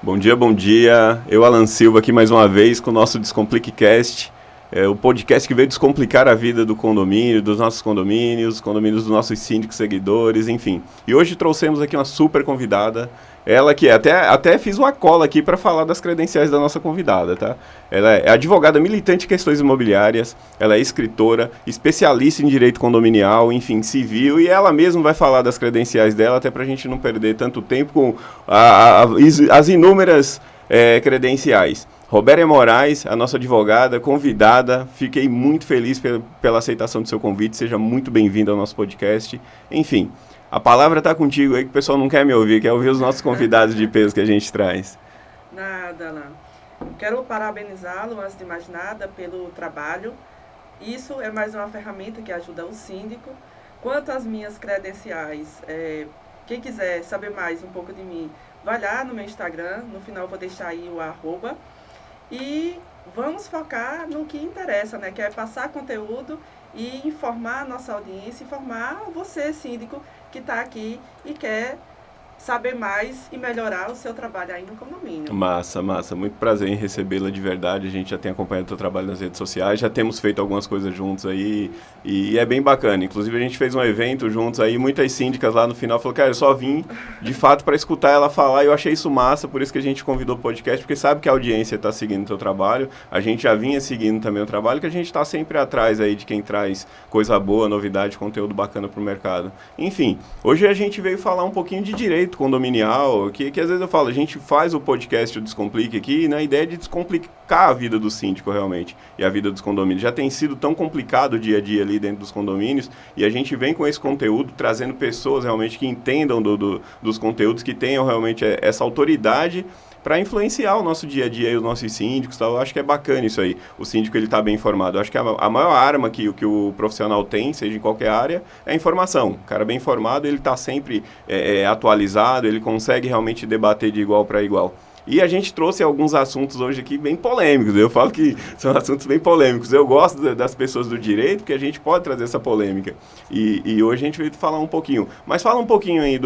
Bom dia, bom dia. Eu, Alan Silva, aqui mais uma vez com o nosso DescompliqueCast, o podcast que veio descomplicar a vida do condomínio, dos nossos condomínios, condomínios dos nossos síndicos, seguidores, enfim. E hoje trouxemos aqui uma super convidada, ela que até fiz uma cola aqui para falar das credenciais da nossa convidada, tá? Ela é advogada militante em questões imobiliárias, ela é escritora, especialista em direito condominial, enfim, civil, e ela mesma vai falar das credenciais dela, até para a gente não perder tanto tempo com as inúmeras credenciais. Roberta Moraes, a nossa advogada, convidada, fiquei muito feliz pela aceitação do seu convite, seja muito bem-vinda ao nosso podcast, enfim. A palavra está contigo aí, que o pessoal não quer me ouvir, quer ouvir os nossos convidados de peso que a gente traz. Nada, Alan. Quero parabenizá-lo, antes de mais nada, pelo trabalho. Isso é mais uma ferramenta que ajuda o síndico. Quanto às minhas credenciais, quem quiser saber mais um pouco de mim, vai lá no meu Instagram, no final eu vou deixar aí o @. E vamos focar no que interessa, né? Que é passar conteúdo e informar a nossa audiência, informar você, síndico, que está aqui e quer saber mais e melhorar o seu trabalho aí no condomínio. Massa. Muito prazer em recebê-la de verdade. A gente já tem acompanhado o seu trabalho nas redes sociais, já temos feito algumas coisas juntos aí e é bem bacana. Inclusive a gente fez um evento juntos aí, muitas síndicas lá no final falaram, cara, eu só vim de fato para escutar ela falar e eu achei isso massa, por isso que a gente convidou o podcast, porque sabe que a audiência está seguindo o seu trabalho, a gente já vinha seguindo também o trabalho, que a gente está sempre atrás aí de quem traz coisa boa, novidade, conteúdo bacana para o mercado. Enfim, hoje a gente veio falar um pouquinho de direito condominial, que às vezes eu falo, a gente faz o podcast o Descomplique aqui na ideia de descomplicar a vida do síndico realmente, e a vida dos condomínios. Já tem sido tão complicado o dia a dia ali dentro dos condomínios, e a gente vem com esse conteúdo, trazendo pessoas realmente que entendam dos conteúdos, que tenham realmente essa autoridade para influenciar o nosso dia a dia e os nossos síndicos, tal. Eu acho que é bacana isso aí, o síndico ele está bem informado. Eu acho que a maior arma que o profissional tem, seja em qualquer área, é a informação. O cara bem informado, ele está sempre atualizado, ele consegue realmente debater de igual para igual. E a gente trouxe alguns assuntos hoje aqui bem polêmicos, eu falo que são assuntos bem polêmicos. Eu gosto das pessoas do direito, porque a gente pode trazer essa polêmica. E hoje a gente veio falar um pouquinho. Mas fala um pouquinho aí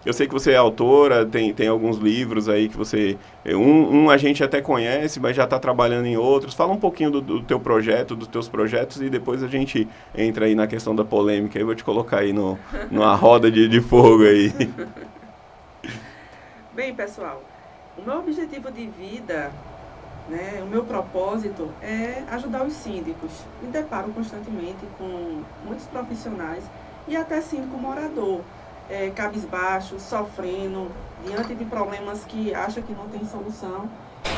eu sei que você é autora, tem alguns livros aí que você... Um a gente até conhece, mas já está trabalhando em outros. Fala um pouquinho do teu projeto, dos teus projetos, e depois a gente entra aí na questão da polêmica. Eu vou te colocar aí numa roda de fogo aí. Bem, pessoal, o meu objetivo de vida, né, o meu propósito é ajudar os síndicos. Me deparo constantemente com muitos profissionais e até síndico morador, cabisbaixo, sofrendo, diante de problemas que acha que não tem solução.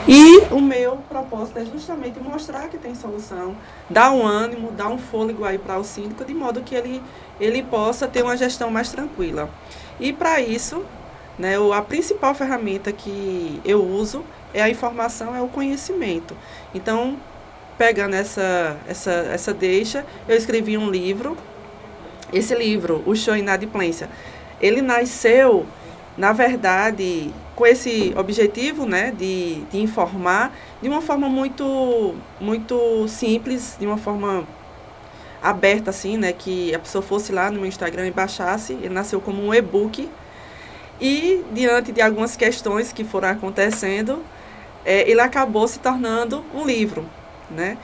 E o meu propósito é justamente mostrar que tem solução, dar um ânimo, dar um fôlego aí para o síndico, de modo que ele possa ter uma gestão mais tranquila. E para isso, né, a principal ferramenta que eu uso é a informação, é o conhecimento. Então, pegando essa deixa, eu escrevi um livro. Esse livro, O Show Inadimplência, ele nasceu, na verdade, com esse objetivo, né, de informar de uma forma muito, muito simples, de uma forma aberta, assim, né, que a pessoa fosse lá no meu Instagram e baixasse. Ele nasceu como um e-book. E, diante de algumas questões que foram acontecendo, ele acabou se tornando um livro, né?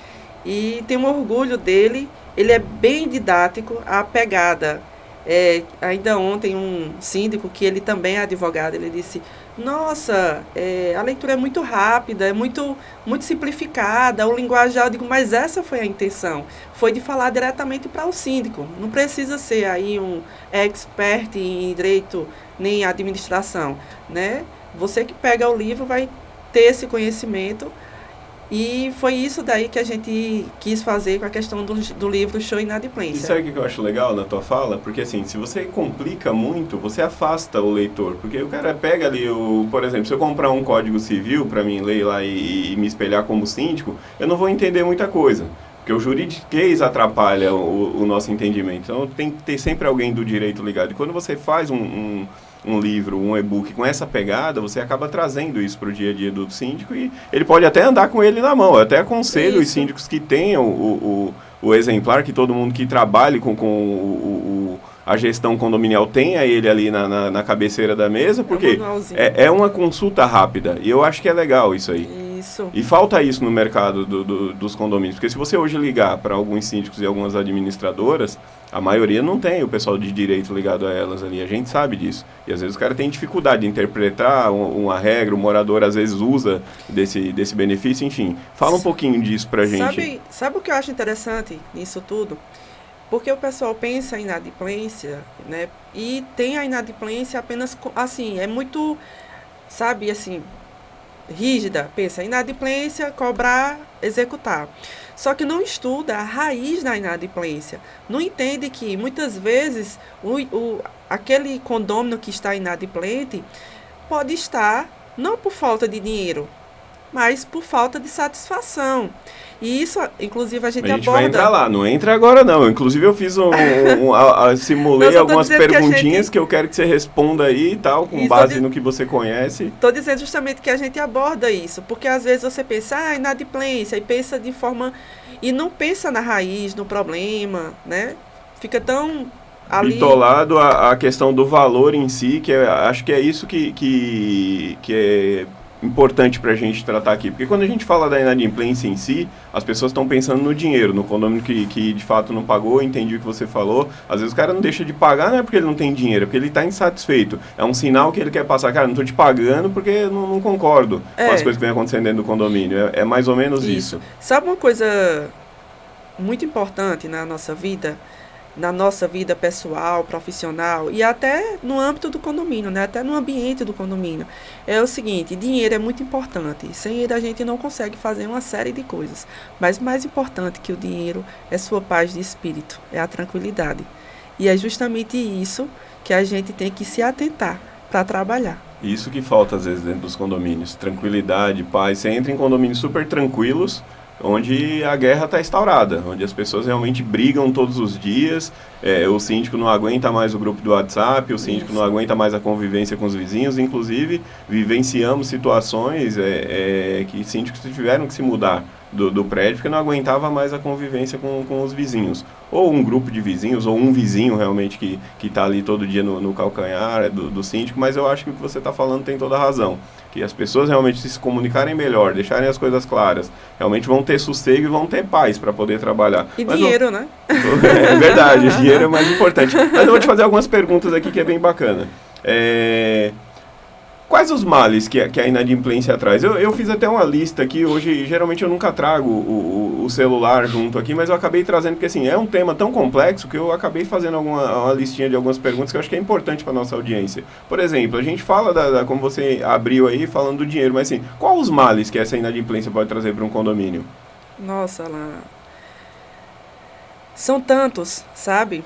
E tenho um orgulho dele, ele é bem didático, a pegada. Ainda ontem, um síndico, que ele também é advogado, ele disse, nossa, a leitura é muito rápida, é muito, muito simplificada, o linguajar, eu digo, mas essa foi a intenção, foi de falar diretamente para o síndico, não precisa ser aí um expert em direito nem administração, né? Você que pega o livro vai ter esse conhecimento. E foi isso daí que a gente quis fazer com a questão do livro Show Inadimplência. E sabe o que eu acho legal na tua fala? Porque assim, se você complica muito, você afasta o leitor. Porque o cara pega ali, por exemplo, se eu comprar um código civil para mim ler lá e me espelhar como síndico, eu não vou entender muita coisa. Porque o juridiquês atrapalha o nosso entendimento. Então tem que ter sempre alguém do direito ligado. E quando você faz um livro, um e-book com essa pegada, você acaba trazendo isso para o dia a dia do síndico e ele pode até andar com ele na mão. Eu até aconselho os síndicos que tenham o exemplar, que todo mundo que trabalhe com a gestão condominial tenha ele ali na cabeceira da mesa, porque manualzinho. é uma consulta rápida. E eu acho que é legal isso aí. Isso. E falta isso no mercado dos condomínios. Porque se você hoje ligar para alguns síndicos e algumas administradoras, a maioria não tem o pessoal de direito ligado a elas ali. A gente sabe disso. E às vezes o cara tem dificuldade de interpretar uma regra, o morador às vezes usa desse benefício, enfim. Fala um pouquinho disso pra gente. Sabe o que eu acho interessante nisso tudo? Porque o pessoal pensa em inadimplência, né? E tem a inadimplência apenas, assim, é muito, sabe, assim, rígida. Pensa, inadimplência, cobrar, executar. Só que não estuda a raiz da inadimplência. Não entende que, muitas vezes, aquele condômino que está inadimplente pode estar, não por falta de dinheiro, mas por falta de satisfação. E isso, inclusive, a gente vai entrar lá, não entra agora não. Inclusive eu fiz simulei algumas perguntinhas que eu quero que você responda aí e tal, com base no que você conhece. Estou dizendo justamente que a gente aborda isso, porque às vezes você pensa, inadimplência, e pensa de forma... E não pensa na raiz, no problema, né? Fica tão... ali... bitolado a questão do valor em si, que acho que é isso que é importante para a gente tratar aqui. Porque quando a gente fala da inadimplência em si, as pessoas estão pensando no dinheiro, no condomínio que de fato não pagou, entendi o que você falou. Às vezes o cara não deixa de pagar, não é porque ele não tem dinheiro, é porque ele está insatisfeito. É um sinal que ele quer passar, cara, não estou te pagando porque não concordo com as coisas que vem acontecendo dentro do condomínio. É mais ou menos isso. Sabe uma coisa muito importante na nossa vida pessoal, profissional e até no âmbito do condomínio, né? Até no ambiente do condomínio. É o seguinte, dinheiro é muito importante. Sem ele a gente não consegue fazer uma série de coisas. Mas mais importante que o dinheiro é sua paz de espírito, é a tranquilidade. E é justamente isso que a gente tem que se atentar para trabalhar. Isso que falta às vezes dentro dos condomínios. Tranquilidade, paz. Você entra em condomínios super tranquilos, onde a guerra está instaurada, onde as pessoas realmente brigam todos os dias, o síndico não aguenta mais o grupo do WhatsApp, o síndico não aguenta mais a convivência com os vizinhos, inclusive vivenciamos situações que síndicos tiveram que se mudar do prédio porque não aguentava mais a convivência com os vizinhos. Ou um grupo de vizinhos, ou um vizinho realmente que está ali todo dia no calcanhar do síndico, mas eu acho que o que você está falando tem toda a razão. Que as pessoas realmente se comunicarem melhor, deixarem as coisas claras, realmente vão ter sossego e vão ter paz para poder trabalhar. E mas dinheiro, né? É verdade, o dinheiro é mais importante. Mas eu vou te fazer algumas perguntas aqui que é bem bacana. Quais os males que a inadimplência traz? Eu fiz até uma lista aqui, hoje geralmente eu nunca trago o celular junto aqui, mas eu acabei trazendo, porque assim, é um tema tão complexo que eu acabei fazendo uma listinha de algumas perguntas que eu acho que é importante para a nossa audiência. Por exemplo, a gente fala, como você abriu aí, falando do dinheiro, mas assim, quais os males que essa inadimplência pode trazer para um condomínio? Nossa, são tantos, sabe?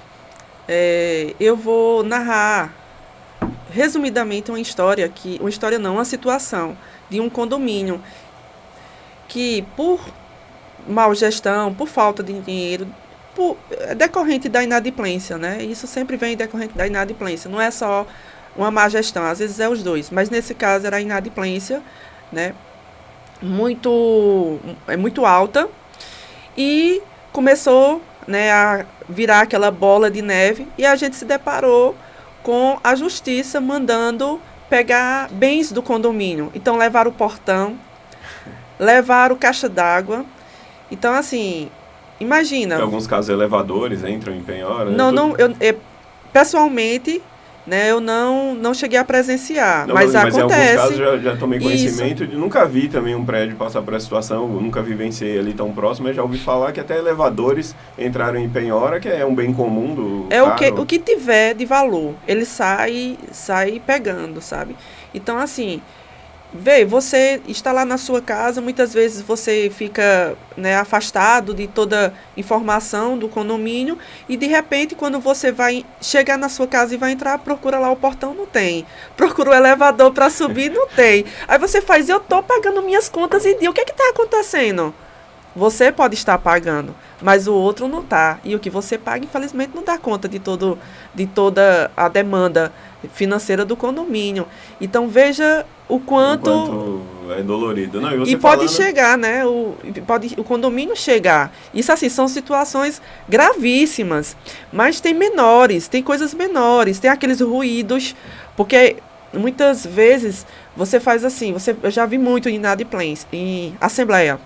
Eu vou narrar resumidamente uma situação de um condomínio que por mal gestão, por falta de dinheiro, decorrente da inadimplência, né? Isso sempre vem decorrente da inadimplência, não é só uma má gestão, às vezes é os dois, mas nesse caso era a inadimplência, né? Muito alta e começou, né, a virar aquela bola de neve e a gente se deparou com a justiça mandando pegar bens do condomínio. Então, levaram o portão, levaram caixa d'água. Então, assim, imagina... Em alguns casos, elevadores entram em penhora. Pessoalmente, né, eu não cheguei a presenciar, mas acontece. Em alguns casos, já tomei conhecimento. Nunca vi também um prédio passar por essa situação, nunca vivenciei ali tão próximo, mas já ouvi falar que até elevadores entraram em penhora, que é um bem comum do o que tiver de valor, ele sai pegando, sabe? Então, assim... você está lá na sua casa, muitas vezes você fica, né, afastado de toda informação do condomínio e de repente quando você vai chegar na sua casa e vai entrar, procura lá o portão, não tem. Procura o elevador para subir, não tem. Aí você faz, eu estou pagando minhas contas e o que está acontecendo? Você pode estar pagando, mas o outro não está. E o que você paga, infelizmente, não dá conta de toda a demanda financeira do condomínio. Então, veja o quanto é dolorido. Não, e você E pode falando... chegar, né? Pode o condomínio chegar. Isso, assim, são situações gravíssimas. Mas tem menores, tem coisas menores, tem aqueles ruídos. Porque muitas vezes você faz assim, eu já vi muito em inadimplência, em assembleia.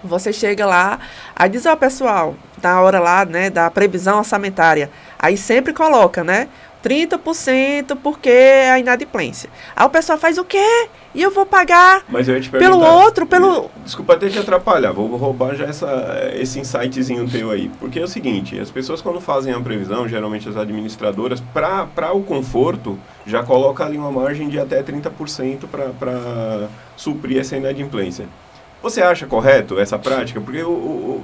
Você chega lá, aí diz, ó, pessoal, na hora lá, né, da previsão orçamentária, aí sempre coloca, né, 30% porque é a inadimplência. Aí o pessoal faz o quê? E eu vou pagar Mas eu ia te pelo perguntar, outro, pelo... Desculpa até te atrapalhar, vou roubar já esse insightzinho teu aí. Porque é o seguinte, as pessoas quando fazem a previsão, geralmente as administradoras, para o conforto, já coloca ali uma margem de até 30% para suprir essa inadimplência. Você acha correto essa prática? Porque,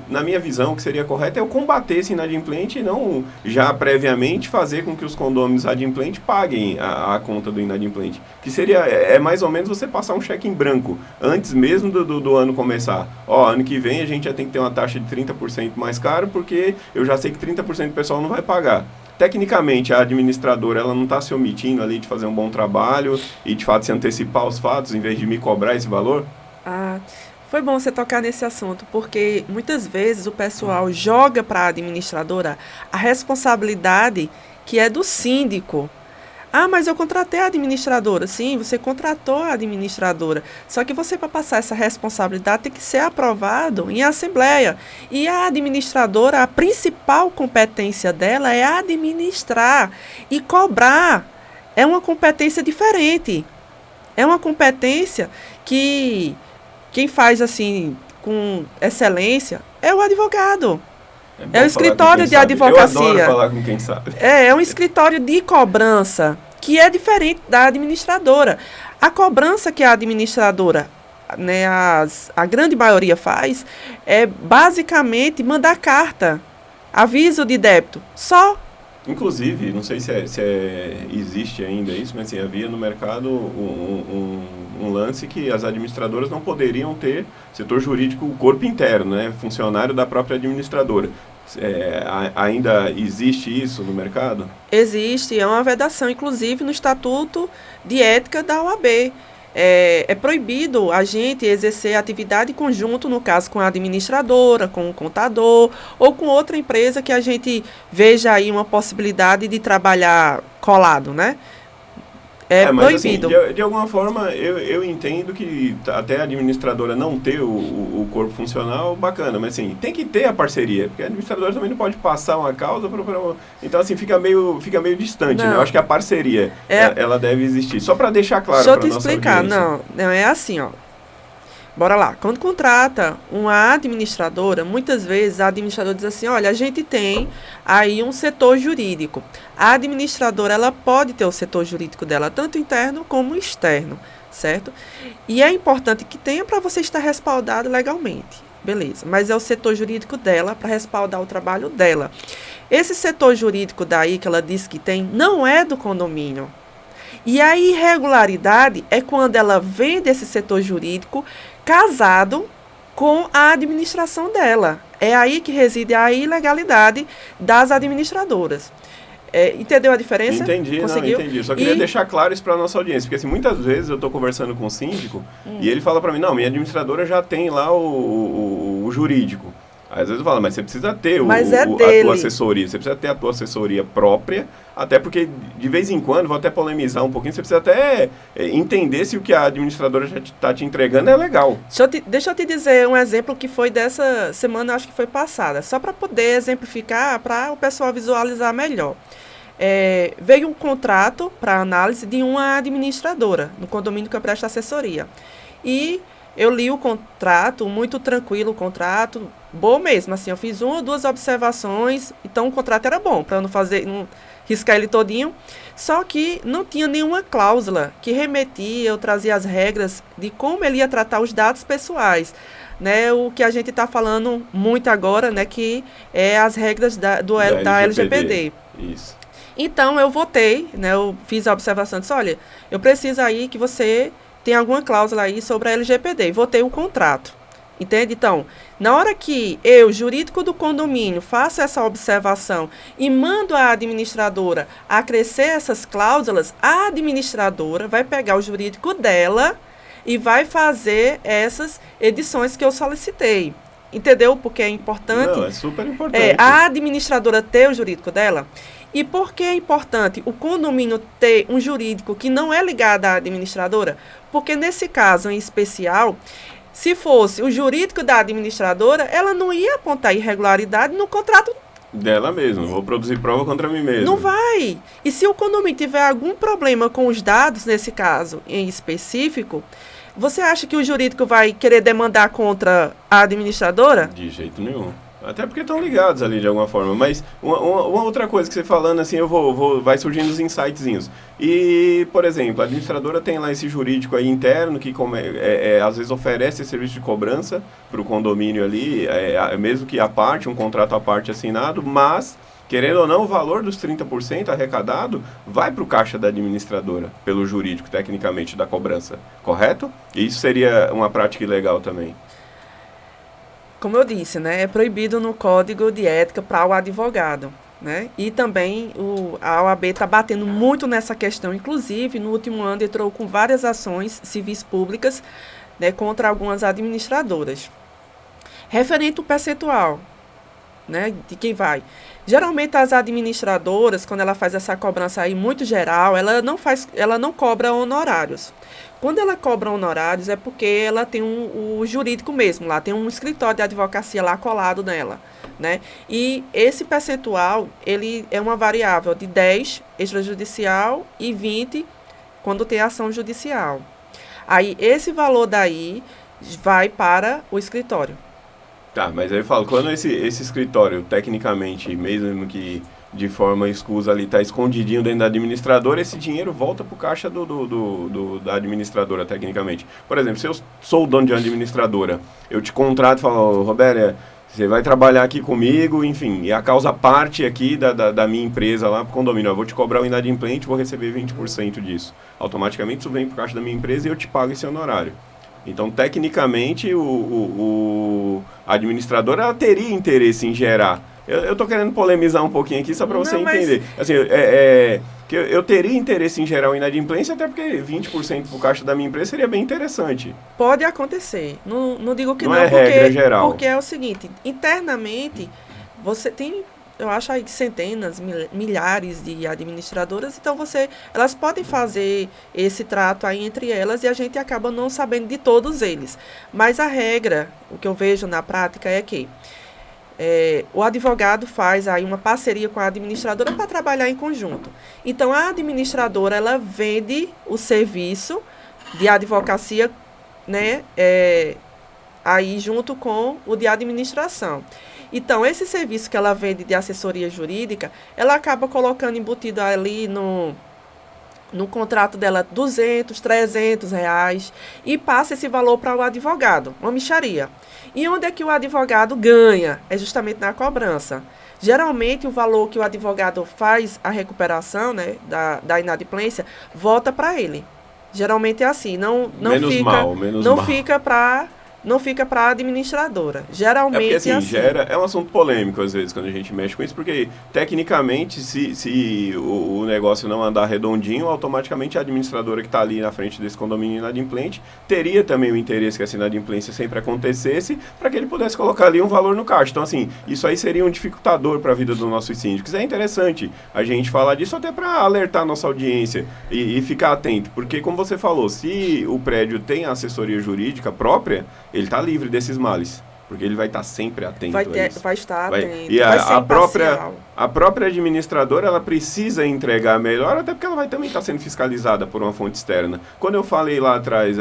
na minha visão, o que seria correto é eu combater esse inadimplente e não já previamente fazer com que os condôminos adimplentes paguem a conta do inadimplente. Que seria, mais ou menos você passar um cheque em branco, antes mesmo do ano começar. Ó, ano que vem a gente já tem que ter uma taxa de 30% mais caro, porque eu já sei que 30% do pessoal não vai pagar. Tecnicamente, a administradora ela não está se omitindo ali de fazer um bom trabalho e, de fato, se antecipar os fatos, em vez de me cobrar esse valor? Ah, foi bom você tocar nesse assunto, porque muitas vezes o pessoal joga para a administradora a responsabilidade que é do síndico. Ah, mas eu contratei a administradora. Sim, você contratou a administradora. Só que você, para passar essa responsabilidade, tem que ser aprovado em assembleia. E a administradora, a principal competência dela é administrar e cobrar. É uma competência diferente. É uma competência que quem faz assim com excelência é o advogado. É o escritório de advocacia. Eu adoro falar com quem sabe. É um escritório de cobrança que é diferente da administradora. A cobrança que a administradora, né, a grande maioria faz, é basicamente mandar carta, aviso de débito, só. Inclusive, não sei se existe ainda isso, mas assim, havia no mercado um lance que as administradoras não poderiam ter setor jurídico, o corpo interno, né, funcionário da própria administradora. Ainda existe isso no mercado? Existe, é uma vedação, inclusive no Estatuto de Ética da OAB. É proibido a gente exercer atividade em conjunto, no caso, com a administradora, com o contador ou com outra empresa que a gente veja aí uma possibilidade de trabalhar colado, né? Mas proibido. Assim, de alguma forma, eu entendo que até a administradora não ter o corpo funcional, bacana, mas assim, tem que ter a parceria, porque a administradora também não pode passar uma causa para... Então, assim, fica meio distante, né? Eu acho que a parceria, ela deve existir. Só para deixar claro para a nossa audiência. Deixa eu te explicar. Não, é assim, ó. Bora lá. Quando contrata uma administradora, muitas vezes a administradora diz assim, olha, a gente tem aí um setor jurídico. A administradora, ela pode ter o setor jurídico dela, tanto interno como externo, certo? E é importante que tenha para você estar respaldado legalmente. Beleza, mas é o setor jurídico dela para respaldar o trabalho dela. Esse setor jurídico daí que ela diz que tem, não é do condomínio. E a irregularidade é quando ela vem desse setor jurídico casado com a administração dela. É aí que reside a ilegalidade das administradoras. Entendeu a diferença? Entendi. Só queria deixar claro isso para a nossa audiência, porque assim, muitas vezes eu estou conversando com o síndico e ele fala para mim, não, minha administradora já tem lá o jurídico. Às vezes eu falo, mas você precisa ter a tua assessoria, você precisa ter a tua assessoria própria, até porque, de vez em quando, vou até polemizar um pouquinho, você precisa até entender se o que a administradora já está te entregando é legal. Deixa eu te dizer um exemplo que foi dessa semana, acho que foi passada, só para poder exemplificar, para o pessoal visualizar melhor. Veio um contrato para análise de uma administradora, no condomínio que eu presto assessoria. E eu li o contrato, muito tranquilo o contrato, bom mesmo, assim, eu fiz 1 ou 2 observações, então o contrato era bom, para não riscar ele todinho, só que não tinha nenhuma cláusula que remetia, eu trazia as regras de como ele ia tratar os dados pessoais, né, o que a gente está falando muito agora, né, que é as regras da LGPD. Isso. Então, eu votei, né, eu fiz a observação, disse, olha, eu preciso aí que você tem alguma cláusula aí sobre a LGPD. E votei o contrato. Entende? Então, na hora que eu, jurídico do condomínio, faço essa observação e mando a administradora acrescer essas cláusulas, a administradora vai pegar o jurídico dela e vai fazer essas edições que eu solicitei. Entendeu? Porque é importante. Não, é super importante. A administradora ter o jurídico dela. E por que é importante o condomínio ter um jurídico que não é ligado à administradora? Porque nesse caso em especial, se fosse o jurídico da administradora, ela não ia apontar irregularidade no contrato dela mesma. Vou produzir prova contra mim mesmo. Não vai. E se o condomínio tiver algum problema com os dados, nesse caso em específico, você acha que o jurídico vai querer demandar contra a administradora? De jeito nenhum. Até porque estão ligados ali de alguma forma. Mas uma outra coisa que você falando assim, vai surgindo os insightzinhos. E, por exemplo, a administradora tem lá esse jurídico aí interno que às vezes oferece esse serviço de cobrança para o condomínio ali, mesmo que a parte, um contrato à parte assinado, mas, querendo ou não, o valor dos 30% arrecadado vai para o caixa da administradora, pelo jurídico, tecnicamente, da cobrança. Correto? E isso seria uma prática ilegal também. Como eu disse, né, é proibido no Código de Ética para o advogado, né? E também a OAB está batendo muito nessa questão, inclusive no último ano entrou com várias ações civis públicas, né, contra algumas administradoras. Referente ao percentual, né, de quem vai. Geralmente as administradoras, quando ela faz essa cobrança aí muito geral, ela não cobra honorários. Quando ela cobra honorários é porque ela tem o jurídico mesmo, lá tem um escritório de advocacia lá colado nela, né? E esse percentual, ele é uma variável de 10 extrajudicial e 20 quando tem ação judicial. Aí esse valor daí vai para o escritório. Tá, mas aí eu falo, quando esse escritório, tecnicamente, mesmo que de forma escusa ali, está escondidinho dentro da administradora, esse dinheiro volta para o caixa da administradora, tecnicamente. Por exemplo, se eu sou o dono de uma administradora, eu te contrato e falo, Robéria, você vai trabalhar aqui comigo, enfim, e a causa parte aqui da minha empresa lá para o condomínio, eu vou te cobrar o inadimplente, vou receber 20% disso. Automaticamente isso vem para o caixa da minha empresa e eu te pago esse honorário. Então, tecnicamente, a administradora ela teria interesse em gerar. Eu estou querendo polemizar um pouquinho aqui só para você entender. Assim, que eu teria interesse em gerar o inadimplência, até porque 20% para o caixa da minha empresa seria bem interessante. Pode acontecer. Não digo que não, é regra geral. Porque é o seguinte, internamente, você tem, eu acho aí centenas, milhares de administradoras, então elas podem fazer esse trato aí entre elas e a gente acaba não sabendo de todos eles. Mas a regra, o que eu vejo na prática é que o advogado faz aí uma parceria com a administradora para trabalhar em conjunto. Então, a administradora, ela vende o serviço de advocacia, né, aí junto com o de administração. Então, esse serviço que ela vende de assessoria jurídica, ela acaba colocando embutido ali no contrato dela 200, 300 reais e passa esse valor para o advogado, uma mixaria. E onde é que o advogado ganha? É justamente na cobrança. Geralmente, o valor que o advogado faz a recuperação, né, da inadimplência, volta para ele. Geralmente é assim, não fica para a administradora. Geralmente porque, assim, é assim. É um assunto polêmico, às vezes, quando a gente mexe com isso, porque, tecnicamente, se o negócio não andar redondinho, automaticamente a administradora que está ali na frente desse condomínio inadimplente teria também o interesse que essa inadimplência sempre acontecesse para que ele pudesse colocar ali um valor no caixa. Então, assim, isso aí seria um dificultador para a vida dos nossos síndicos. É interessante a gente falar disso até para alertar a nossa audiência e ficar atento, porque, como você falou, se o prédio tem a assessoria jurídica própria, ele está livre desses males, porque ele vai estar sempre atento a isso. Vai estar atento. E a própria administradora, ela precisa entregar melhor, até porque ela vai também estar sendo fiscalizada por uma fonte externa. Quando eu falei lá atrás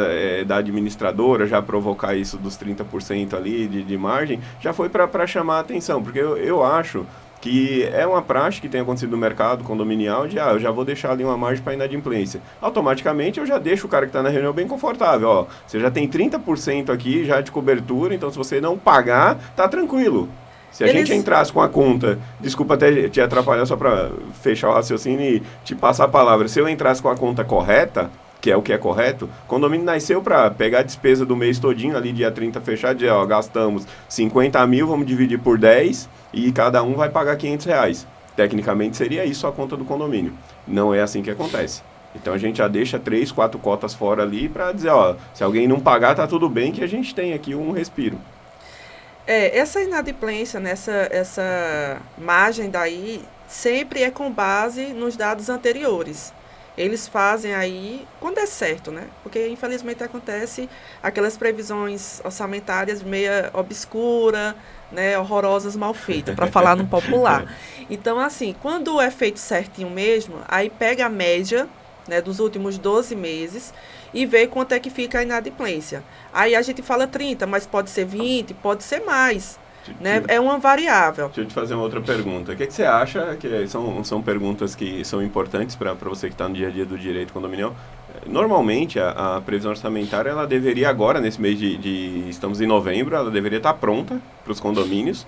da administradora, já provocar isso dos 30% ali de margem, já foi para chamar a atenção, porque eu acho que é uma prática que tem acontecido no mercado condominial de, eu já vou deixar ali uma margem para inadimplência. Automaticamente eu já deixo o cara que está na reunião bem confortável. Você já tem 30% aqui já de cobertura, então se você não pagar, tá tranquilo. Se a gente entrasse com a conta, desculpa até te atrapalhar só para fechar o raciocínio e te passar a palavra, se eu entrasse com a conta correta, que é o que é correto, o condomínio nasceu para pegar a despesa do mês todinho, ali dia 30 fechar, dizer, gastamos 50 mil, vamos dividir por 10 e cada um vai pagar 500 reais. Tecnicamente seria isso a conta do condomínio. Não é assim que acontece. Então a gente já deixa 3, 4 cotas fora ali para dizer, ó, se alguém não pagar, tá tudo bem, que a gente tem aqui um respiro. Essa inadimplência, essa margem daí, sempre é com base nos dados anteriores. Eles fazem aí, quando é certo, né? Porque infelizmente acontece aquelas previsões orçamentárias meia obscura, né, horrorosas, mal feitas, para falar no popular. Então, assim, quando é feito certinho mesmo, aí pega a média, né, dos últimos 12 meses e vê quanto é que fica a inadimplência. Aí a gente fala 30, mas pode ser 20, pode ser mais. Né? É uma variável. Deixa eu te fazer uma outra pergunta. O que você acha, que são perguntas que são importantes para você que está no dia a dia do direito condominial? Normalmente, a previsão orçamentária, ela deveria agora, nesse mês estamos em novembro, ela deveria estar pronta para os condomínios.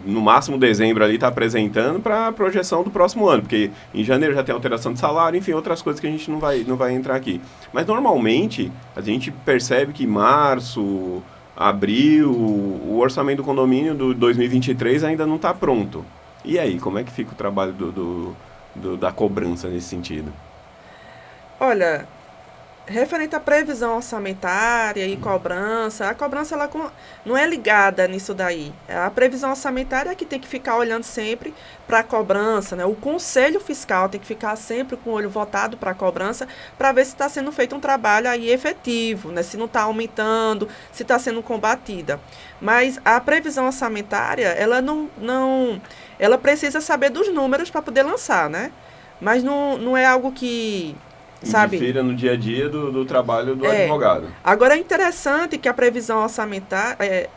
No máximo, dezembro ali está apresentando para a projeção do próximo ano, porque em janeiro já tem alteração de salário, enfim, outras coisas que a gente não vai entrar aqui. Mas, normalmente, a gente percebe que março, abril, o orçamento do condomínio do 2023 ainda não está pronto. E aí, como é que fica o trabalho da cobrança nesse sentido? Olha, referente à previsão orçamentária e cobrança, a cobrança ela não é ligada nisso daí. A previsão orçamentária é que tem que ficar olhando sempre para a cobrança, né? O Conselho Fiscal tem que ficar sempre com o olho voltado para a cobrança para ver se está sendo feito um trabalho aí efetivo, né? Se não está aumentando, se está sendo combatida. Mas a previsão orçamentária, ela ela precisa saber dos números para poder lançar, né? Mas não é algo que... sabe? Interfira no dia a dia do trabalho do advogado. Agora é interessante que a previsão orçamentária,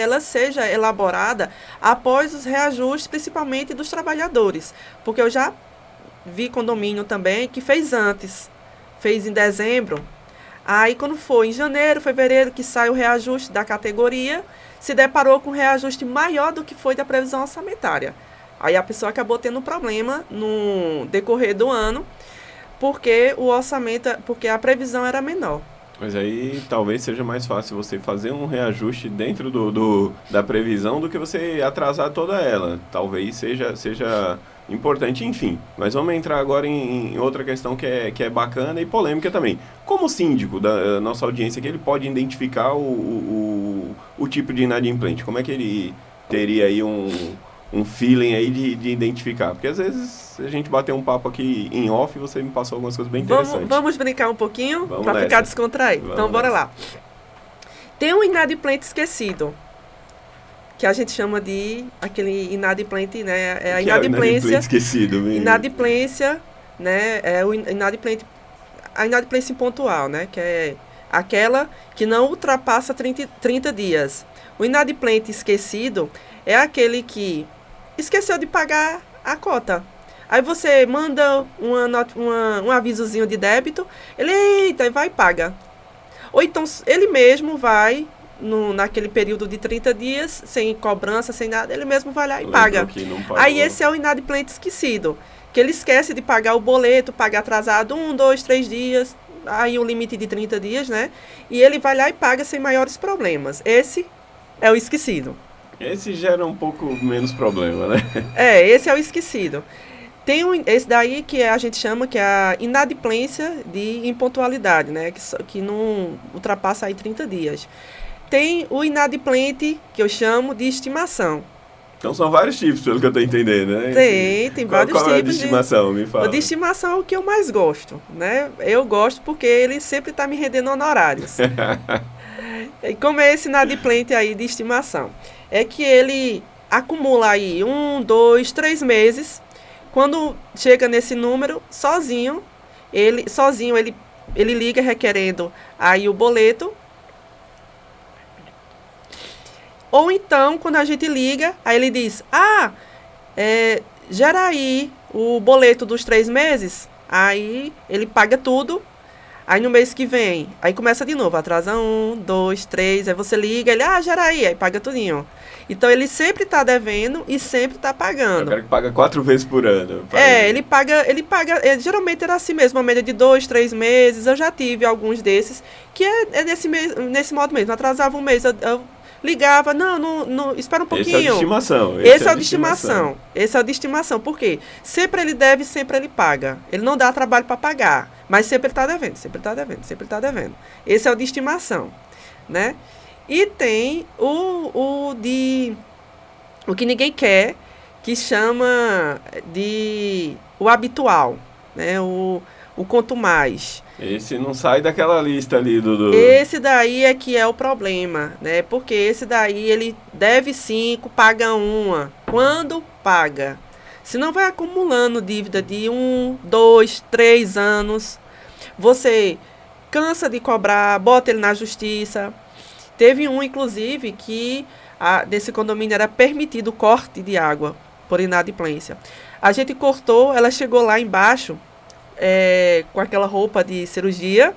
ela seja elaborada após os reajustes, principalmente dos trabalhadores. Porque eu já vi condomínio também que fez antes, fez em dezembro. Aí quando foi em janeiro, fevereiro, que sai o reajuste da categoria, se deparou com um reajuste maior do que foi da previsão orçamentária. Aí a pessoa acabou tendo um problema no decorrer do ano, porque a previsão era menor. Mas aí talvez seja mais fácil você fazer um reajuste dentro da previsão do que você atrasar toda ela. Talvez seja importante, enfim. Mas vamos entrar agora em outra questão que é bacana e polêmica também. Como síndico da nossa audiência, que ele pode identificar o tipo de inadimplente? Como é que ele teria aí um feeling aí de identificar? Porque às vezes a gente bateu um papo aqui em off e você me passou algumas coisas bem interessantes. Vamos brincar um pouquinho para ficar descontraído. Então, bora lá. Tem um inadimplente esquecido, que a gente chama de aquele inadimplente, né? É a inadimplência esquecido mesmo. Inadimplência, né? A inadimplência pontual, né? Que é aquela que não ultrapassa 30 dias. O inadimplente esquecido é aquele que esqueceu de pagar a cota. Aí você manda um avisozinho de débito, ele, eita, vai e paga. Ou então ele mesmo vai, naquele período de 30 dias, sem cobrança, sem nada, ele mesmo vai lá e paga. Aí esse é o inadimplente esquecido, que ele esquece de pagar o boleto, paga atrasado 1, 2, 3 dias, aí o limite de 30 dias, né? E ele vai lá e paga sem maiores problemas. Esse é o esquecido. Esse gera um pouco menos problema, né? Esse é o esquecido. Tem esse daí que a gente chama que é a inadimplência de impontualidade, né? Que não ultrapassa aí 30 dias. Tem o inadimplente, que eu chamo de estimação. Então são vários tipos, pelo que eu estou entendendo, né? Tem vários tipos. Qual é o de estimação? Me fala. O de estimação é o que eu mais gosto, né? Eu gosto porque ele sempre está me rendendo honorários. E como é esse inadimplente aí de estimação? É que ele acumula aí 1, 2, 3 meses. Quando chega nesse número, sozinho ele liga requerendo aí o boleto. Ou então, quando a gente liga, aí ele diz, gera aí o boleto dos 3 meses. Aí ele paga tudo. Aí no mês que vem, aí começa de novo, atrasa 1, 2, 3, aí você liga, ele, gera aí paga tudinho. Então ele sempre está devendo e sempre está pagando. O cara que paga 4 vezes por ano. Ele paga, geralmente era assim mesmo, uma média de 2, 3 meses, eu já tive alguns desses, que é nesse modo mesmo, atrasava um mês, eu ligava, espera um pouquinho. Esse é o de estimação. Esse é o de estimação. Esse é o de estimação. Por quê? Sempre ele deve, sempre ele paga. Ele não dá trabalho para pagar, mas sempre ele está devendo, sempre ele está devendo, sempre ele está devendo. Esse é o de estimação, né? E tem o que ninguém quer, que chama de o habitual, né? O quanto mais. Esse não sai daquela lista ali do... Esse daí é que é o problema, né? Porque esse daí ele deve 5, paga 1. Quando paga? Senão vai acumulando dívida de 1, 2, 3 anos. Você cansa de cobrar, bota ele na justiça. Teve um, inclusive, que desse condomínio era permitido o corte de água por inadimplência. A gente cortou, ela chegou lá embaixo, com aquela roupa de cirurgia,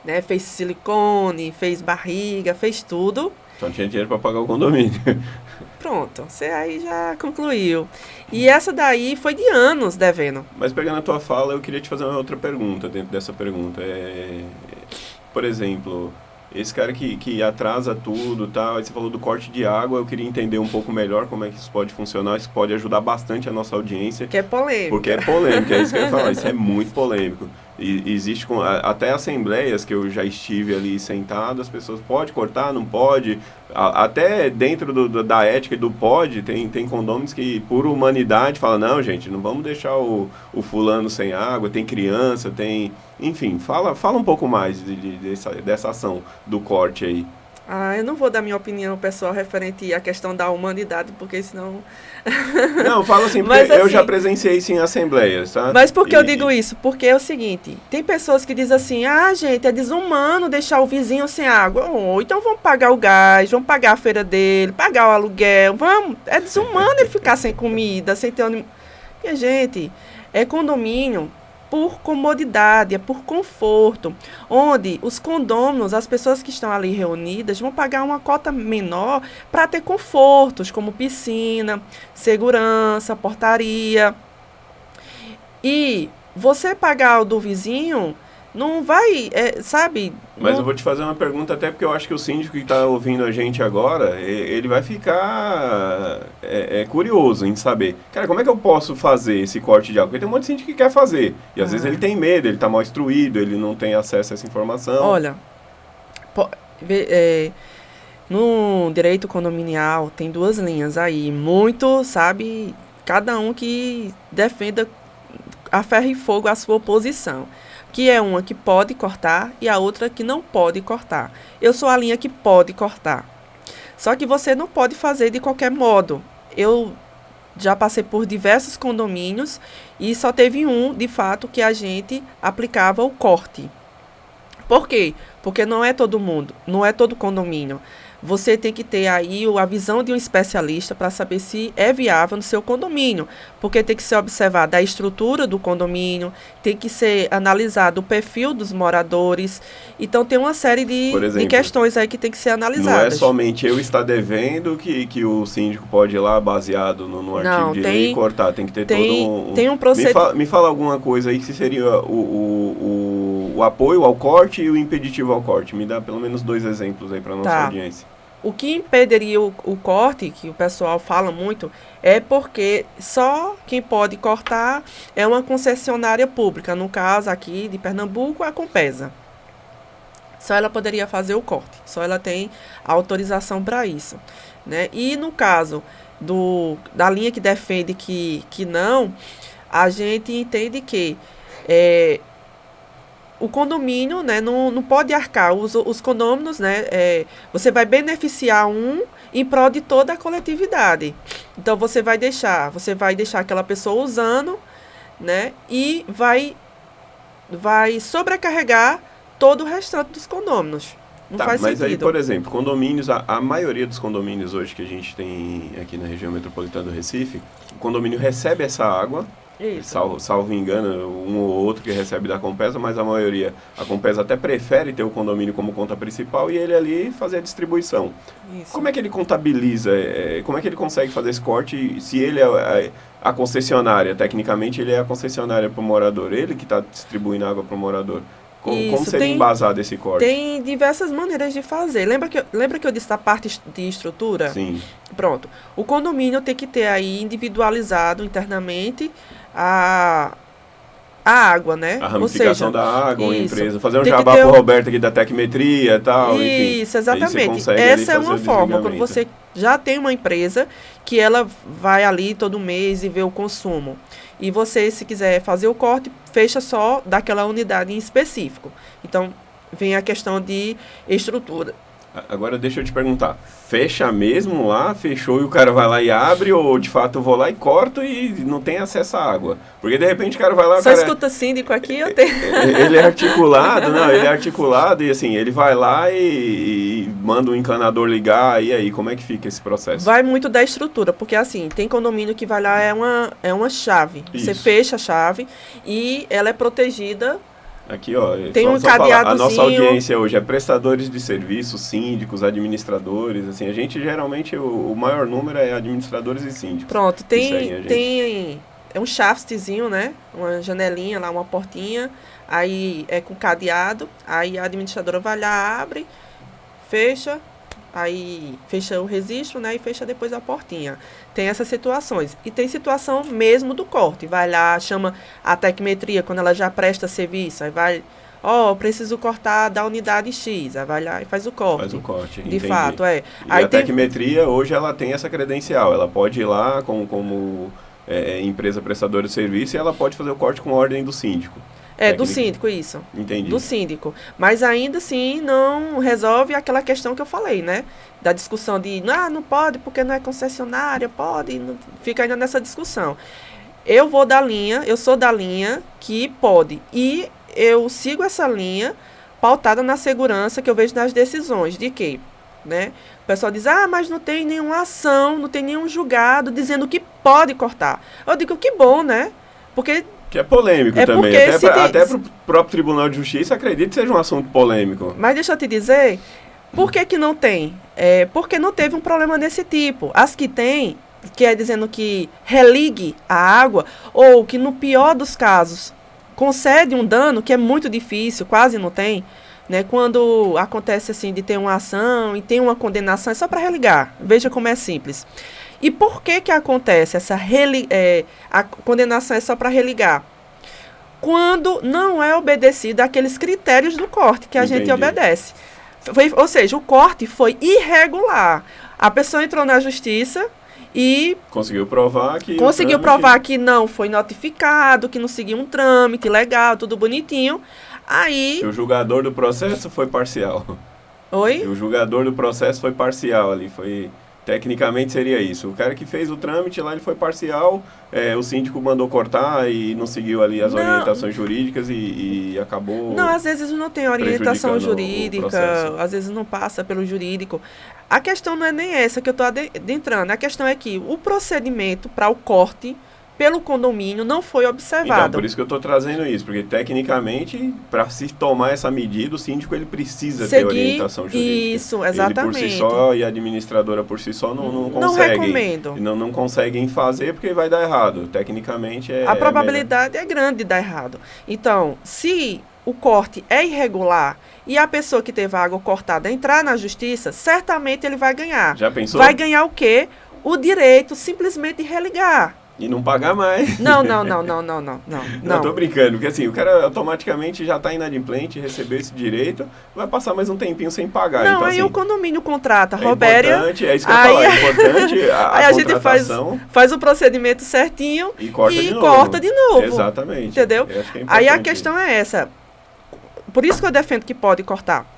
né? Fez silicone, fez barriga, fez tudo. Então tinha dinheiro para pagar o condomínio. Pronto, você aí já concluiu. E essa daí foi de anos devendo. Mas pegando a tua fala, eu queria te fazer uma outra pergunta dentro dessa pergunta. Por exemplo, esse cara que atrasa tudo, tá? Você falou do corte de água, eu queria entender um pouco melhor como é que isso pode funcionar, isso pode ajudar bastante a nossa audiência. Que é polêmico. Porque é polêmico, é isso que eu ia falar, isso é muito polêmico. E existe até assembleias que eu já estive ali sentado, as pessoas pode cortar, não pode, até dentro da ética e do pode, tem condôminos que por humanidade falam, não gente, não vamos deixar o fulano sem água, tem criança, tem... Enfim, fala um pouco mais dessa ação do corte aí. Eu não vou dar minha opinião pessoal referente à questão da humanidade, porque senão... Não, falo assim, porque eu já presenciei isso em assembleias, tá? Mas por que eu digo isso? Porque é o seguinte, tem pessoas que dizem assim, gente, é desumano deixar o vizinho sem água. Então vamos pagar o gás, vamos pagar a feira dele, pagar o aluguel, vamos. É desumano ele ficar sem comida, sem ter onde... Minha gente, é condomínio por comodidade, é por conforto, onde os condôminos, as pessoas que estão ali reunidas, vão pagar uma cota menor para ter confortos, como piscina, segurança, portaria. E você pagar o do vizinho, não vai, sabe... Mas não... eu vou te fazer uma pergunta, até porque eu acho que o síndico que está ouvindo a gente agora, ele vai ficar curioso em saber, cara, como é que eu posso fazer esse corte de água? Porque tem um monte de síndico que quer fazer, e às vezes ele tem medo, ele está mal instruído, ele não tem acesso a essa informação. Olha, no direito condominial tem 2 linhas aí, muito, sabe, cada um que defenda a ferro e fogo a sua posição. Que é uma que pode cortar e a outra que não pode cortar. Eu sou a linha que pode cortar. Só que você não pode fazer de qualquer modo. Eu já passei por diversos condomínios e só teve um, de fato, que a gente aplicava o corte. Por quê? Porque não é todo mundo, não é todo condomínio. Você tem que ter aí a visão de um especialista para saber se é viável no seu condomínio, porque tem que ser observada a estrutura do condomínio, tem que ser analisado o perfil dos moradores. Então tem uma série de questões aí que tem que ser analisadas. Não é somente eu estar devendo que o síndico pode ir lá baseado no artigo de lei e cortar, tem que ter todo um... Tem um procedimento... Me fala alguma coisa aí que seria o apoio ao corte e o impeditivo ao corte. Me dá pelo menos 2 exemplos aí para nossa audiência. O que impediria o corte, que o pessoal fala muito, é porque só quem pode cortar é uma concessionária pública. No caso aqui de Pernambuco, a Compesa. Só ela poderia fazer o corte. Só ela tem autorização para isso, né? E no caso da linha que defende que não, a gente entende que... o condomínio, né, não pode arcar, os condôminos, né, você vai beneficiar em prol de toda a coletividade. Então, você vai deixar aquela pessoa usando, né, e vai sobrecarregar todo o restante dos condôminos. Não faz mas sentido. Aí, por exemplo, condomínios, a maioria dos condomínios hoje que a gente tem aqui na região metropolitana do Recife, o condomínio recebe essa água, salvo engano, um ou outro que recebe da Compesa, mas a maioria, a Compesa até prefere ter o condomínio como conta principal e ele ali fazer a distribuição. Isso. Como é que ele contabiliza, como é que ele consegue fazer esse corte se ele é a concessionária, tecnicamente ele é a concessionária para o morador, ele que está distribuindo água para o morador? Como seria embasado esse corte? Tem diversas maneiras de fazer. Lembra que eu disse da parte de estrutura? Sim. Pronto. O condomínio tem que ter aí individualizado internamente a água, né? A ramificação da água, uma isso. empresa. Fazer um jabá pro Roberto aqui da Tecmetria e tal, enfim. Isso, exatamente. Essa é uma forma, quando você já tem uma empresa que ela vai ali todo mês e vê o consumo. E você, se quiser fazer o corte, fecha só daquela unidade em específico. Então, vem a questão de estrutura. Agora deixa eu te perguntar, fecha mesmo lá, fechou e o cara vai lá e abre, ou de fato eu vou lá e corto e não tem acesso à água? Porque de repente o cara vai lá... Só escuta síndico aqui, eu tenho... Ele é articulado, ele é articulado e assim, ele vai lá e manda o encanador ligar, e aí, como é que fica esse processo? Vai muito da estrutura, porque assim, tem condomínio que vai lá, é uma chave. Isso. Você fecha a chave e ela é protegida... Aqui, ó, tem um cadeadozinho. A nossa audiência hoje é prestadores de serviços, síndicos, administradores, assim, a gente geralmente, o maior número é administradores e síndicos. Pronto, tem um shaftzinho, né, uma janelinha lá, uma portinha, aí é com cadeado, aí a administradora vai lá, abre, fecha, aí fecha o registro, né, e fecha depois a portinha. Tem essas situações. E tem situação mesmo do corte. Vai lá, chama a Tecmetria, quando ela já presta serviço, aí vai, preciso cortar da unidade X, aí vai lá e faz o corte. Faz o corte, de fato, é. E aí a Tecmetria, hoje, ela tem essa credencial, ela pode ir lá como empresa prestadora de serviço e ela pode fazer o corte com ordem do síndico. Do síndico, isso. Entendi. Do síndico. Mas ainda assim não resolve aquela questão que eu falei, né? Da discussão de, não pode porque não é concessionária, pode, não, fica ainda nessa discussão. Eu sou da linha que pode. E eu sigo essa linha pautada na segurança que eu vejo nas decisões. De quê? Né? O pessoal diz, mas não tem nenhuma ação, não tem nenhum julgado dizendo que pode cortar. Eu digo, que bom, né? Porque... Que é polêmico também. Até para o próprio Tribunal de Justiça, acredito que seja um assunto polêmico. Mas deixa eu te dizer, por que não tem? Porque não teve um problema desse tipo. As que tem, que é dizendo que religue a água, ou que no pior dos casos, concede um dano, que é muito difícil, quase não tem, né? Quando acontece assim de ter uma ação e tem uma condenação, é só para religar. Veja como é simples. E por que acontece a condenação é só para religar? Quando não é obedecido àqueles critérios do corte que a gente obedece. Ou seja, o corte foi irregular. A pessoa entrou na justiça e... Conseguiu provar que não foi notificado, que não seguiu um trâmite legal, tudo bonitinho. Aí... Que o julgador do processo foi parcial. Oi? Que o julgador do processo foi parcial ali, foi... Tecnicamente seria isso. O cara que fez o trâmite lá, ele foi parcial, o síndico mandou cortar e não seguiu ali as orientações jurídicas e acabou... Não, às vezes não tem orientação jurídica, às vezes não passa pelo jurídico. A questão não é nem essa que eu estou adentrando, a questão é que o procedimento para o corte pelo condomínio não foi observado. Então, por isso que eu estou trazendo isso, porque tecnicamente, para se tomar essa medida, o síndico ele precisa ter orientação jurídica. Isso, exatamente. Ele por si só e a administradora por si só não conseguem. Não recomendo. Não conseguem fazer porque vai dar errado. Tecnicamente a probabilidade é grande de dar errado. Então, se o corte é irregular e a pessoa que teve a água cortada entrar na justiça, certamente ele vai ganhar. Já pensou? Vai ganhar o quê? O direito simplesmente de religar. E não pagar mais. Não. Não, tô brincando, porque assim, o cara automaticamente já está inadimplente, recebeu esse direito, vai passar mais um tempinho sem pagar. Não, então, aí assim, o condomínio contrata, Robéria. É isso que eu ia falar, é importante a gente faz o procedimento certinho e corta de novo. Exatamente. Entendeu? Aí a questão é essa. Por isso que eu defendo que pode cortar.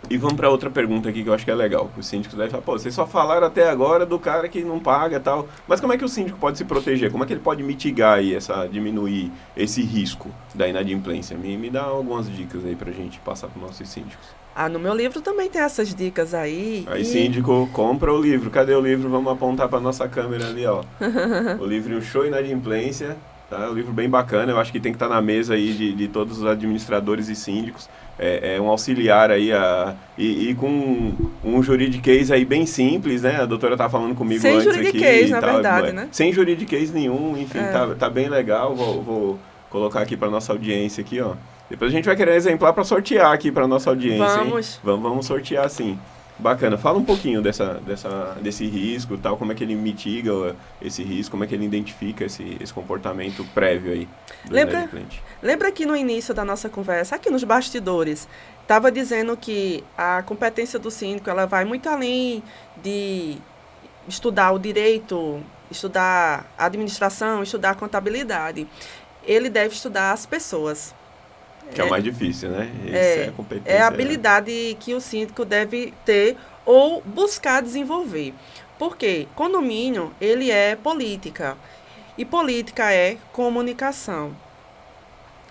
E vamos para outra pergunta aqui que eu acho que é legal. Os síndicos devem falar, vocês só falaram até agora do cara que não paga e tal. Mas como é que o síndico pode se proteger? Como é que ele pode mitigar aí, diminuir esse risco da inadimplência? Me dá algumas dicas aí pra gente passar para os nossos síndicos. No meu livro também tem essas dicas aí. Síndico, compra o livro. Cadê o livro? Vamos apontar para nossa câmera ali, ó. O livro Show Inadimplência. Tá? É um livro bem bacana, eu acho que tem que estar na mesa aí de todos os administradores e síndicos. É um auxiliar aí, e com um juridiquês aí bem simples, né? A doutora tá falando comigo sem antes aqui. Sem juridiquês, na verdade, né? Sem juridiquês nenhum, enfim, tá bem legal. Vou colocar aqui para nossa audiência aqui, ó. Depois a gente vai querer exemplar para sortear aqui para nossa audiência, Vamos. hein? Vamos sortear sim. Bacana. Fala um pouquinho desse risco e tal, como é que ele mitiga esse risco, como é que ele identifica esse comportamento prévio aí do inadimplente. Lembra que no início da nossa conversa, aqui nos bastidores, estava dizendo que a competência do síndico ela vai muito além de estudar o direito, estudar a administração, estudar a contabilidade. Ele deve estudar as pessoas. Que é o mais difícil, né? Essa é a competência. É a habilidade que o síndico deve ter ou buscar desenvolver. Porque condomínio, ele é política. E política é comunicação.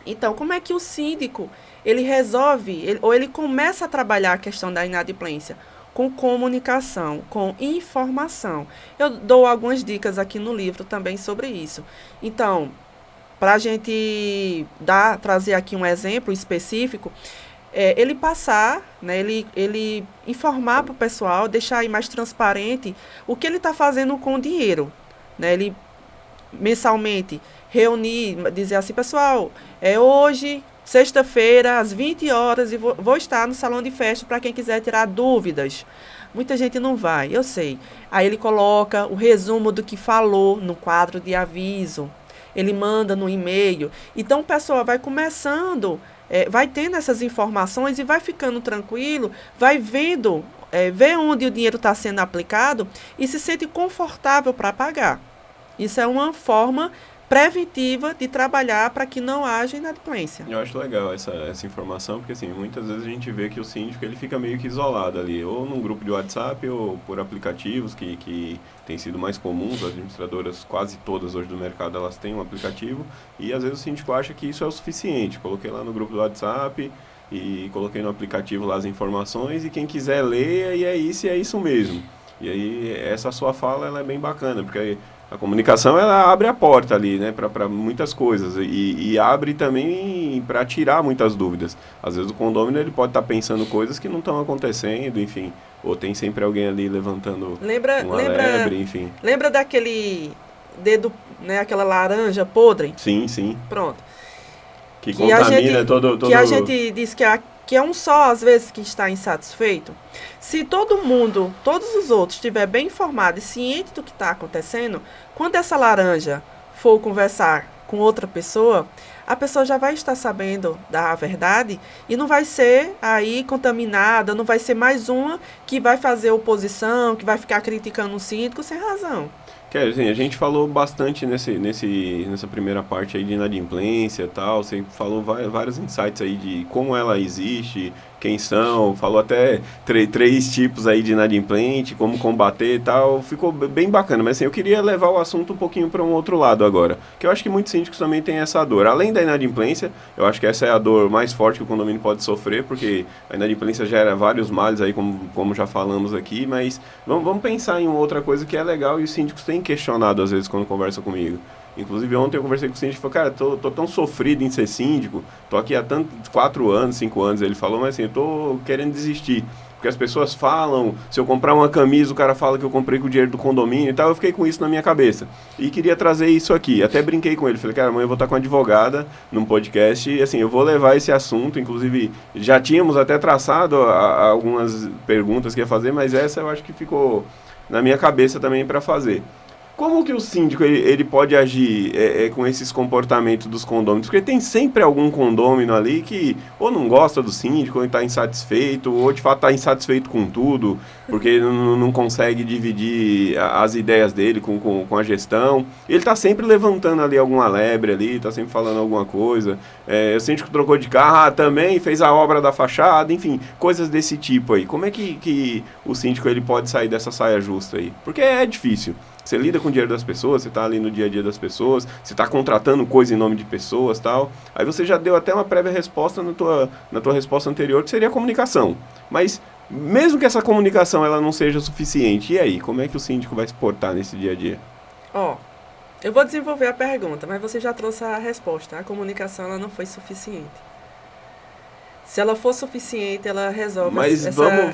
Então, como é que o síndico, ele resolve, ou ele começa a trabalhar a questão da inadimplência? Com comunicação, com informação. Eu dou algumas dicas aqui no livro também sobre isso. Então, para a gente trazer aqui um exemplo específico, ele passar, né, ele informar para o pessoal, deixar aí mais transparente o que ele está fazendo com o dinheiro. Né, ele mensalmente reunir, dizer assim, pessoal, hoje, sexta-feira, às 20 horas, e vou estar no salão de festa para quem quiser tirar dúvidas. Muita gente não vai, eu sei. Aí ele coloca o resumo do que falou no quadro de aviso. Ele manda no e-mail. Então, o pessoal vai começando, vai tendo essas informações e vai ficando tranquilo, vai vendo, vê onde o dinheiro está sendo aplicado e se sente confortável para pagar. Isso é uma forma preventiva de trabalhar para que não haja inadimplência. Eu acho legal essa informação, porque assim, muitas vezes a gente vê que o síndico ele fica meio que isolado ali, ou num grupo de WhatsApp, ou por aplicativos que têm sido mais comuns. As administradoras, quase todas hoje do mercado, elas têm um aplicativo, e às vezes o síndico acha que isso é o suficiente. Coloquei lá no grupo do WhatsApp e coloquei no aplicativo lá as informações, e quem quiser ler, e é isso mesmo. E aí, essa sua fala, ela é bem bacana, porque a comunicação, ela abre a porta ali, né, para muitas coisas, e abre também para tirar muitas dúvidas. Às vezes o condômino ele pode estar pensando coisas que não estão acontecendo, enfim, ou tem sempre alguém ali levantando uma lebre, enfim. Lembra daquele dedo, né, aquela laranja podre? Sim, sim. Pronto. Que contamina todo... Que a gente diz que é um só, às vezes, que está insatisfeito. Se todo mundo, todos os outros, estiver bem informado e ciente do que está acontecendo, quando essa laranja for conversar com outra pessoa, a pessoa já vai estar sabendo da verdade e não vai ser aí contaminada, não vai ser mais uma que vai fazer oposição, que vai ficar criticando o síndico sem razão. Assim, a gente falou bastante nessa primeira parte aí de inadimplência e tal, você falou vários insights aí de como ela existe, quem são, falou até três tipos aí de inadimplente, como combater e tal, ficou bem bacana, mas assim, eu queria levar o assunto um pouquinho para um outro lado agora, que eu acho que muitos síndicos também têm essa dor, além da inadimplência, eu acho que essa é a dor mais forte que o condomínio pode sofrer, porque a inadimplência gera vários males aí, como já falamos aqui, mas vamos pensar em uma outra coisa que é legal e os síndicos têm questionado às vezes quando conversam comigo. Inclusive ontem eu conversei com o síndico e falei, cara, tô tão sofrido em ser síndico, tô aqui há 4 anos, 5 anos, ele falou, mas assim, eu tô querendo desistir. Porque as pessoas falam, se eu comprar uma camisa, o cara fala que eu comprei com o dinheiro do condomínio e tal, eu fiquei com isso na minha cabeça. E queria trazer isso aqui, até brinquei com ele, falei, cara, amanhã eu vou estar com uma advogada num podcast e assim, eu vou levar esse assunto, inclusive já tínhamos até traçado algumas perguntas que ia fazer, mas essa eu acho que ficou na minha cabeça também para fazer. Como que o síndico ele pode agir com esses comportamentos dos condôminos? Porque tem sempre algum condômino ali que ou não gosta do síndico, ou está insatisfeito, ou de fato está insatisfeito com tudo, porque não consegue dividir as ideias dele com a gestão. Ele está sempre levantando ali alguma lebre ali, está sempre falando alguma coisa. O síndico trocou de carro, também fez a obra da fachada, enfim, coisas desse tipo aí. Como é que o síndico ele pode sair dessa saia justa aí? Porque é difícil. Você lida com o dinheiro das pessoas, você está ali no dia a dia das pessoas, você está contratando coisa em nome de pessoas e tal. Aí você já deu até uma prévia resposta na tua resposta anterior, que seria a comunicação. Mas mesmo que essa comunicação ela não seja suficiente, e aí? Como é que o síndico vai se portar nesse dia a dia? Eu vou desenvolver a pergunta, mas você já trouxe a resposta. A comunicação ela não foi suficiente. Se ela for suficiente, ela resolve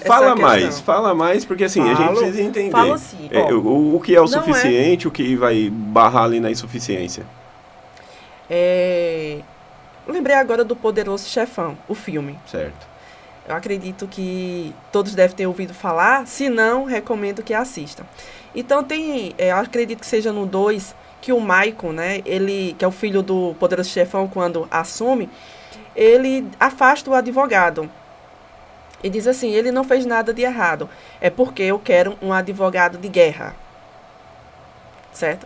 fala mais, porque assim, a gente precisa entender. Falo sim. O que é o suficiente, o que vai barrar ali na insuficiência. Lembrei agora do Poderoso Chefão, o filme. Certo. Eu acredito que todos devem ter ouvido falar, se não, recomendo que assistam. Então eu acredito que seja no 2, que o Michael, né, ele, que é o filho do Poderoso Chefão, quando assume, ele afasta o advogado. E diz assim, ele não fez nada de errado, é porque eu quero um advogado de guerra. Certo?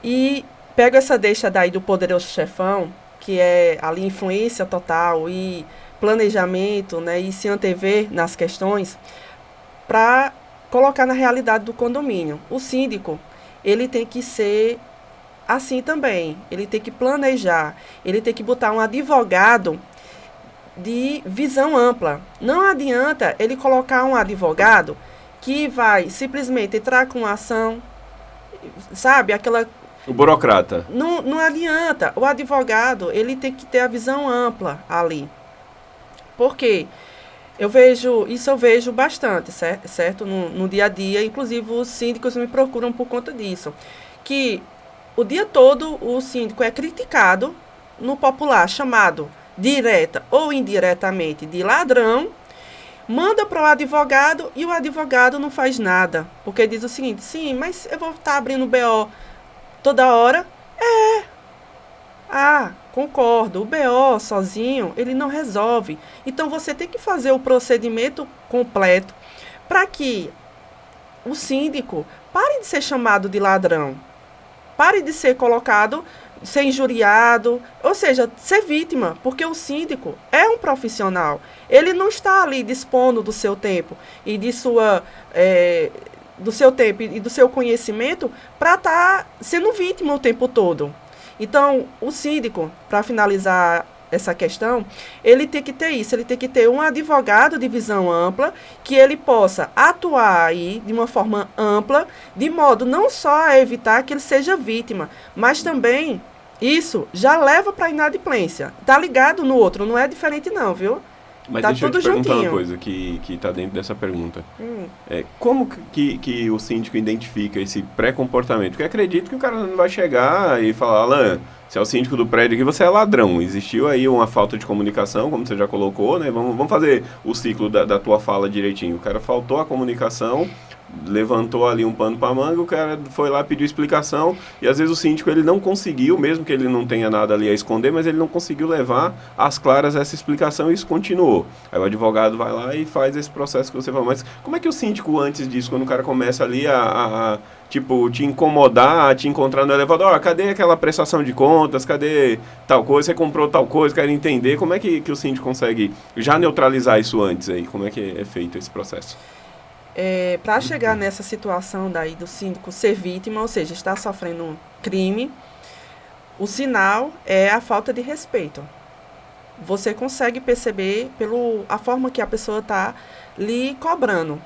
E pego essa deixa daí do Poderoso Chefão, que é ali influência total e planejamento, né, e se antever nas questões, para colocar na realidade do condomínio. O síndico, ele tem que ser assim também, ele tem que planejar, ele tem que botar um advogado de visão ampla. Não adianta ele colocar um advogado que vai simplesmente entrar com uma ação, sabe, aquela... O burocrata. Não adianta. O advogado, ele tem que ter a visão ampla ali. Por quê? Eu vejo bastante, certo? No dia a dia, inclusive os síndicos me procuram por conta disso. Que o dia todo o síndico é criticado no popular, chamado direta ou indiretamente de ladrão, manda para o advogado e o advogado não faz nada. Porque diz o seguinte, sim, mas eu vou estar abrindo BO toda hora? Concordo, o BO sozinho, ele não resolve. Então, você tem que fazer o procedimento completo para que o síndico pare de ser chamado de ladrão, pare de ser colocado, ser injuriado, ou seja, ser vítima, porque o síndico é um profissional. Ele não está ali dispondo do seu tempo e do seu tempo e do seu conhecimento para estar sendo vítima o tempo todo. Então, o síndico, para finalizar essa questão, ele tem que ter isso, ele tem que ter um advogado de visão ampla, que ele possa atuar aí de uma forma ampla, de modo não só a evitar que ele seja vítima, mas também isso já leva para a inadimplência. Tá ligado no outro, não é diferente não, viu? Mas tá deixa eu tudo te perguntar juntinho. uma coisa que está dentro dessa pergunta. Como que o síndico identifica esse pré-comportamento? Porque acredito que o cara não vai chegar e falar, Alan, se é o síndico do prédio aqui, você é ladrão. Existiu aí uma falta de comunicação, como você já colocou, né? Vamos fazer o ciclo da tua fala direitinho. O cara faltou a comunicação, levantou ali um pano para manga, o cara foi lá, pediu explicação, e às vezes o síndico ele não conseguiu, mesmo que ele não tenha nada ali a esconder, mas ele não conseguiu levar às claras essa explicação e isso continuou. Aí o advogado vai lá e faz esse processo que você falou. Mas como é que o síndico, antes disso, quando o cara começa ali tipo, te incomodar, te encontrar no elevador, cadê aquela prestação de contas, cadê tal coisa, você comprou tal coisa, quero entender, como é que o síndico consegue já neutralizar isso antes aí? Como é que é feito esse processo? Para chegar nessa situação daí do síndico ser vítima, ou seja, estar sofrendo um crime, o sinal é a falta de respeito. Você consegue perceber a forma que a pessoa está lhe cobrando.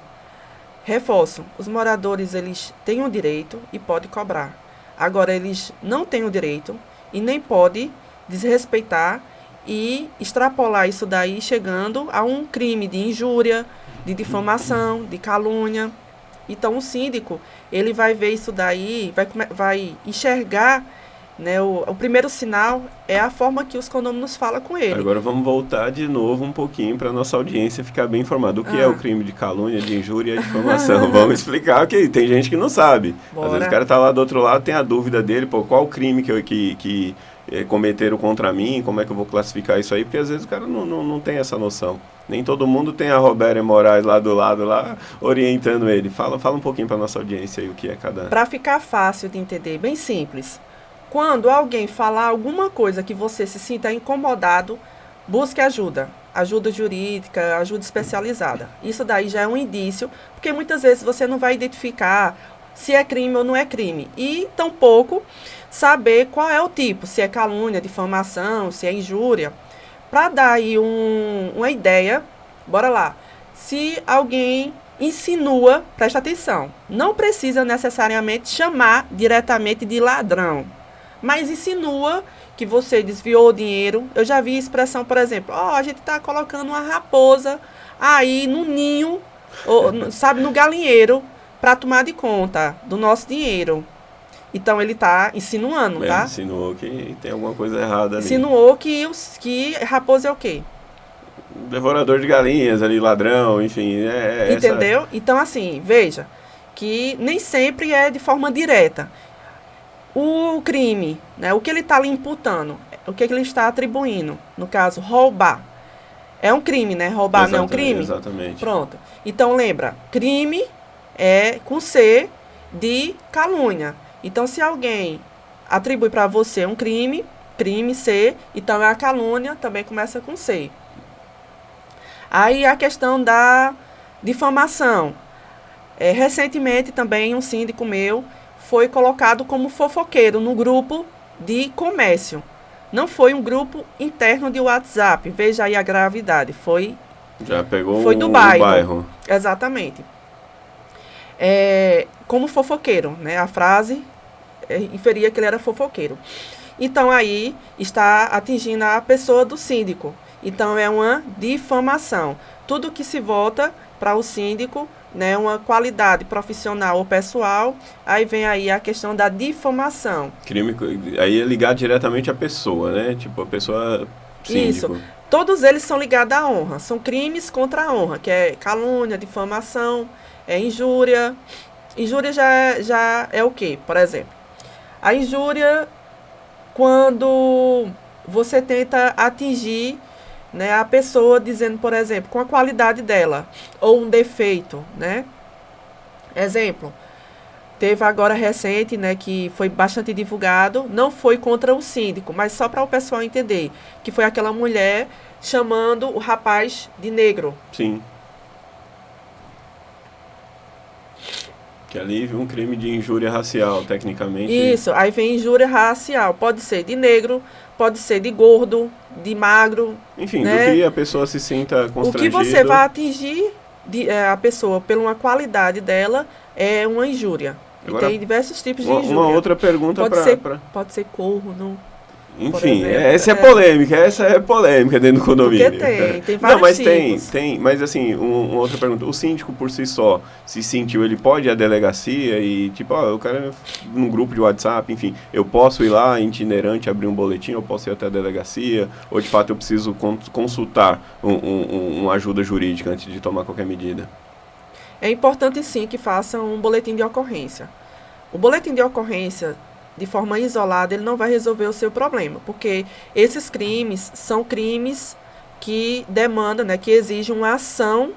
Reforço, os moradores eles têm o direito e podem cobrar. Agora, eles não têm o direito e nem podem desrespeitar e extrapolar isso daí, chegando a um crime de injúria, de difamação, de calúnia. Então, o síndico, ele vai ver isso daí, vai enxergar, né, o primeiro sinal é a forma que os condôminos falam com ele. Agora vamos voltar de novo um pouquinho para nossa audiência ficar bem informada. O que é o crime de calúnia, de injúria e de difamação? Vamos explicar, que tem gente que não sabe. Bora. Às vezes o cara tá lá do outro lado, tem a dúvida dele, qual o crime que cometeram contra mim, como é que eu vou classificar isso aí, porque às vezes o cara não tem essa noção. Nem todo mundo tem a Robéria Moraes lá do lado, lá, orientando ele. Fala um pouquinho para nossa audiência aí o que é cada... Para ficar fácil de entender, bem simples. Quando alguém falar alguma coisa que você se sinta incomodado, busque ajuda. Ajuda jurídica, ajuda especializada. Isso daí já é um indício, porque muitas vezes você não vai identificar se é crime ou não é crime. E, tampouco, saber qual é o tipo, se é calúnia, difamação, se é injúria. Para dar aí uma ideia, bora lá. Se alguém insinua, presta atenção, não precisa necessariamente chamar diretamente de ladrão, mas insinua que você desviou o dinheiro. Eu já vi expressão, por exemplo, a gente está colocando uma raposa aí no ninho, no galinheiro, para tomar de conta do nosso dinheiro. Então ele está insinuando, tá? Insinuou que tem alguma coisa errada ali. Insinuou que raposa é o quê? Devorador de galinhas ali, ladrão, enfim. Entendeu? Então, assim, veja, que nem sempre é de forma direta. O crime, né, o que ele está lhe imputando, o que ele está atribuindo, no caso, roubar. É um crime, né? Roubar não é um crime? Exatamente. Pronto. Então, lembra, crime é com C de calúnia. Então, se alguém atribui para você um crime C, então a calúnia também começa com C. Aí a questão da difamação. Recentemente também um síndico meu foi colocado como fofoqueiro no grupo de comércio. Não foi um grupo interno de WhatsApp. Veja aí a gravidade. Foi do bairro. Exatamente. Como fofoqueiro, né? A frase inferia que ele era fofoqueiro. Então aí está atingindo a pessoa do síndico. Então é uma difamação. Tudo que se volta para o síndico, né, uma qualidade profissional ou pessoal, aí vem aí a questão da difamação. Crime, aí é ligar diretamente à pessoa, né? Tipo, a pessoa síndico. Isso. Todos eles são ligados à honra. São crimes contra a honra, que é calúnia, difamação, injúria. Injúria já é o quê? Por exemplo, a injúria quando você tenta atingir, né, a pessoa dizendo, por exemplo, com a qualidade dela, ou um defeito, né? Exemplo, teve agora recente, né, que foi bastante divulgado, não foi contra o síndico, mas só para o pessoal entender, que foi aquela mulher chamando o rapaz de negro. Sim. Que ali viu um crime de injúria racial, tecnicamente. Isso, aí vem injúria racial, pode ser de negro, pode ser de gordo, de magro. Enfim, né? do que a pessoa se sinta constrangida. O que você vai atingir a pessoa por uma qualidade dela é uma injúria. Agora, e tem diversos tipos de injúria. Uma outra pergunta pode ser corno. Enfim, essa é polêmica dentro do condomínio. Porque tem vários tipos. Tem, mas assim, uma outra pergunta. O síndico por si só se sentiu, ele pode ir à delegacia e tipo, eu quero num grupo de WhatsApp, enfim, eu posso ir lá itinerante, abrir um boletim, eu posso ir até a delegacia, ou de fato eu preciso consultar uma ajuda jurídica antes de tomar qualquer medida? É importante sim que façam um boletim de ocorrência. O boletim de ocorrência, de forma isolada, ele não vai resolver o seu problema, porque esses crimes são crimes que demandam, né, que exigem uma ação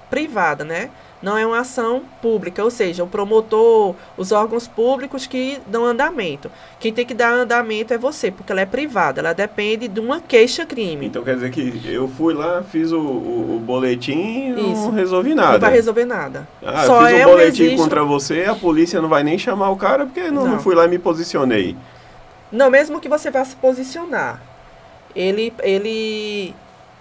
privada, né? Não é uma ação pública, ou seja, o promotor, os órgãos públicos que dão andamento. Quem tem que dar andamento é você, porque ela é privada, ela depende de uma queixa-crime. Então quer dizer que eu fui lá, fiz o boletim e não resolvi nada. Não vai resolver nada. Só fiz um boletim contra você, a polícia não vai nem chamar o cara, porque não fui lá e me posicionei. Não, mesmo que você vá se posicionar, ele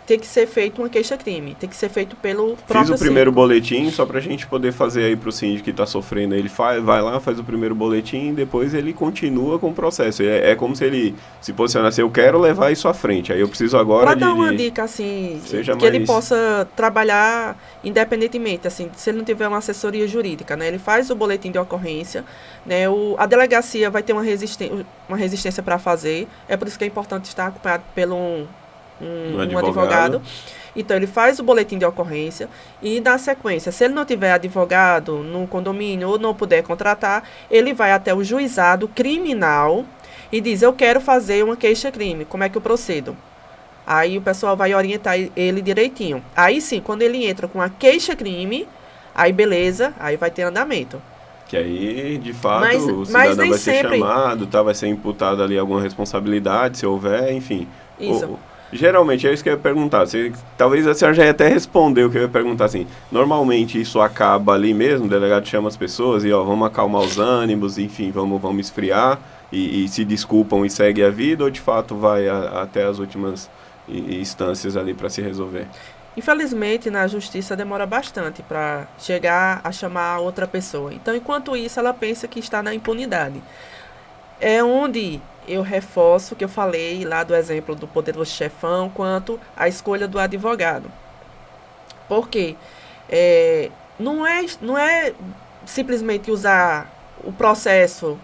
tem que ser feito uma queixa-crime, tem que ser feito pelo próprio Fiz o primeiro boletim, só pra gente poder fazer aí pro síndico que tá sofrendo. Ele vai lá, faz o primeiro boletim e depois ele continua com o processo. É como se ele se posicionasse, eu quero levar isso à frente, aí eu preciso agora pra dar uma dica, assim, que ele possa trabalhar independentemente, assim, se ele não tiver uma assessoria jurídica, né? Ele faz o boletim de ocorrência, né? A delegacia vai ter uma resistência para fazer, é por isso que é importante estar acompanhado pelo um advogado. Então, ele faz o boletim de ocorrência e, na sequência, se ele não tiver advogado no condomínio ou não puder contratar, ele vai até o juizado criminal e diz, eu quero fazer uma queixa-crime, como é que eu procedo? Aí o pessoal vai orientar ele direitinho. Aí sim, quando ele entra com a queixa-crime, aí beleza, aí vai ter andamento. Que aí, de fato, o cidadão vai ser chamado, vai ser imputado ali alguma responsabilidade, se houver, enfim. Isso. Geralmente, é isso que eu ia perguntar. Talvez a senhora já ia até responder o que eu ia perguntar, assim. Normalmente isso acaba ali mesmo, o delegado chama as pessoas e, vamos acalmar os ânimos, enfim, vamos esfriar e se desculpam e segue a vida, ou de fato vai até as últimas instâncias ali para se resolver? Infelizmente, na justiça demora bastante para chegar a chamar outra pessoa. Então, enquanto isso, ela pensa que está na impunidade. É onde eu reforço o que eu falei lá do exemplo do poderoso chefão quanto à escolha do advogado. Por quê? Não é simplesmente usar o processo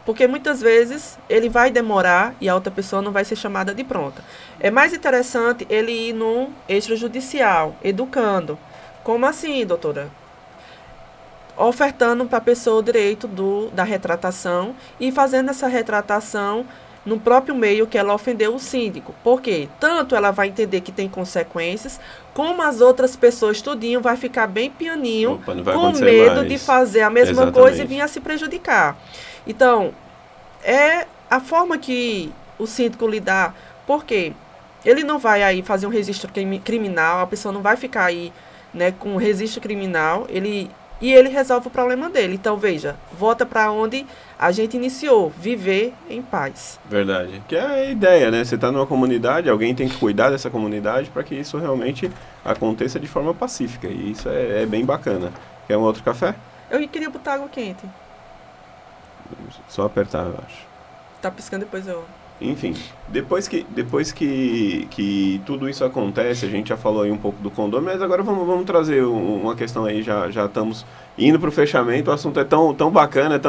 Porque muitas vezes ele vai demorar e a outra pessoa não vai ser chamada de pronta. É mais interessante ele ir num extrajudicial, educando. Como assim, doutora? Ofertando para a pessoa o direito da retratação e fazendo essa retratação no próprio meio que ela ofendeu o síndico. Por quê? Tanto ela vai entender que tem consequências, como as outras pessoas tudinho vai ficar bem pianinho, Opa, não vai com acontecer medo mais. de fazer a mesma Exatamente. coisa e vir a se prejudicar. Então, é a forma que o síndico lidar, porque ele não vai aí fazer um registro criminal, a pessoa não vai ficar aí, né, com um registro criminal, ele resolve o problema dele. Então, veja, volta para onde a gente iniciou, viver em paz. Verdade. Que é a ideia, né? Você está numa comunidade, alguém tem que cuidar dessa comunidade para que isso realmente aconteça de forma pacífica. E isso é bem bacana. Quer um outro café? Eu queria botar água quente. Só apertar, eu acho. Tá piscando, depois eu... Enfim, depois que tudo isso acontece, a gente já falou aí um pouco do condomínio, mas agora vamos trazer uma questão aí, já estamos indo para o fechamento, o assunto é tão bacana,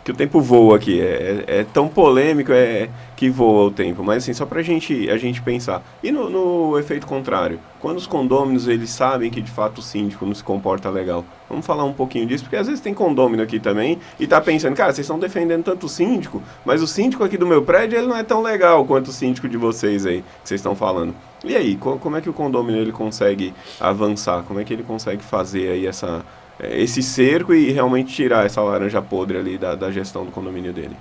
que o tempo voa aqui, é tão polêmico que voa o tempo, mas assim, só para a gente pensar. E no efeito contrário, quando os condôminos eles sabem que de fato o síndico não se comporta legal, vamos falar um pouquinho disso, porque às vezes tem condômino aqui também e tá pensando, cara, vocês estão defendendo tanto o síndico, mas o síndico aqui do meu prédio ele não é tão legal quanto o síndico de vocês aí, que vocês estão falando. E aí, como é que o condômino ele consegue avançar? Como é que ele consegue fazer aí esse cerco e realmente tirar essa laranja podre ali da gestão do condomínio dele?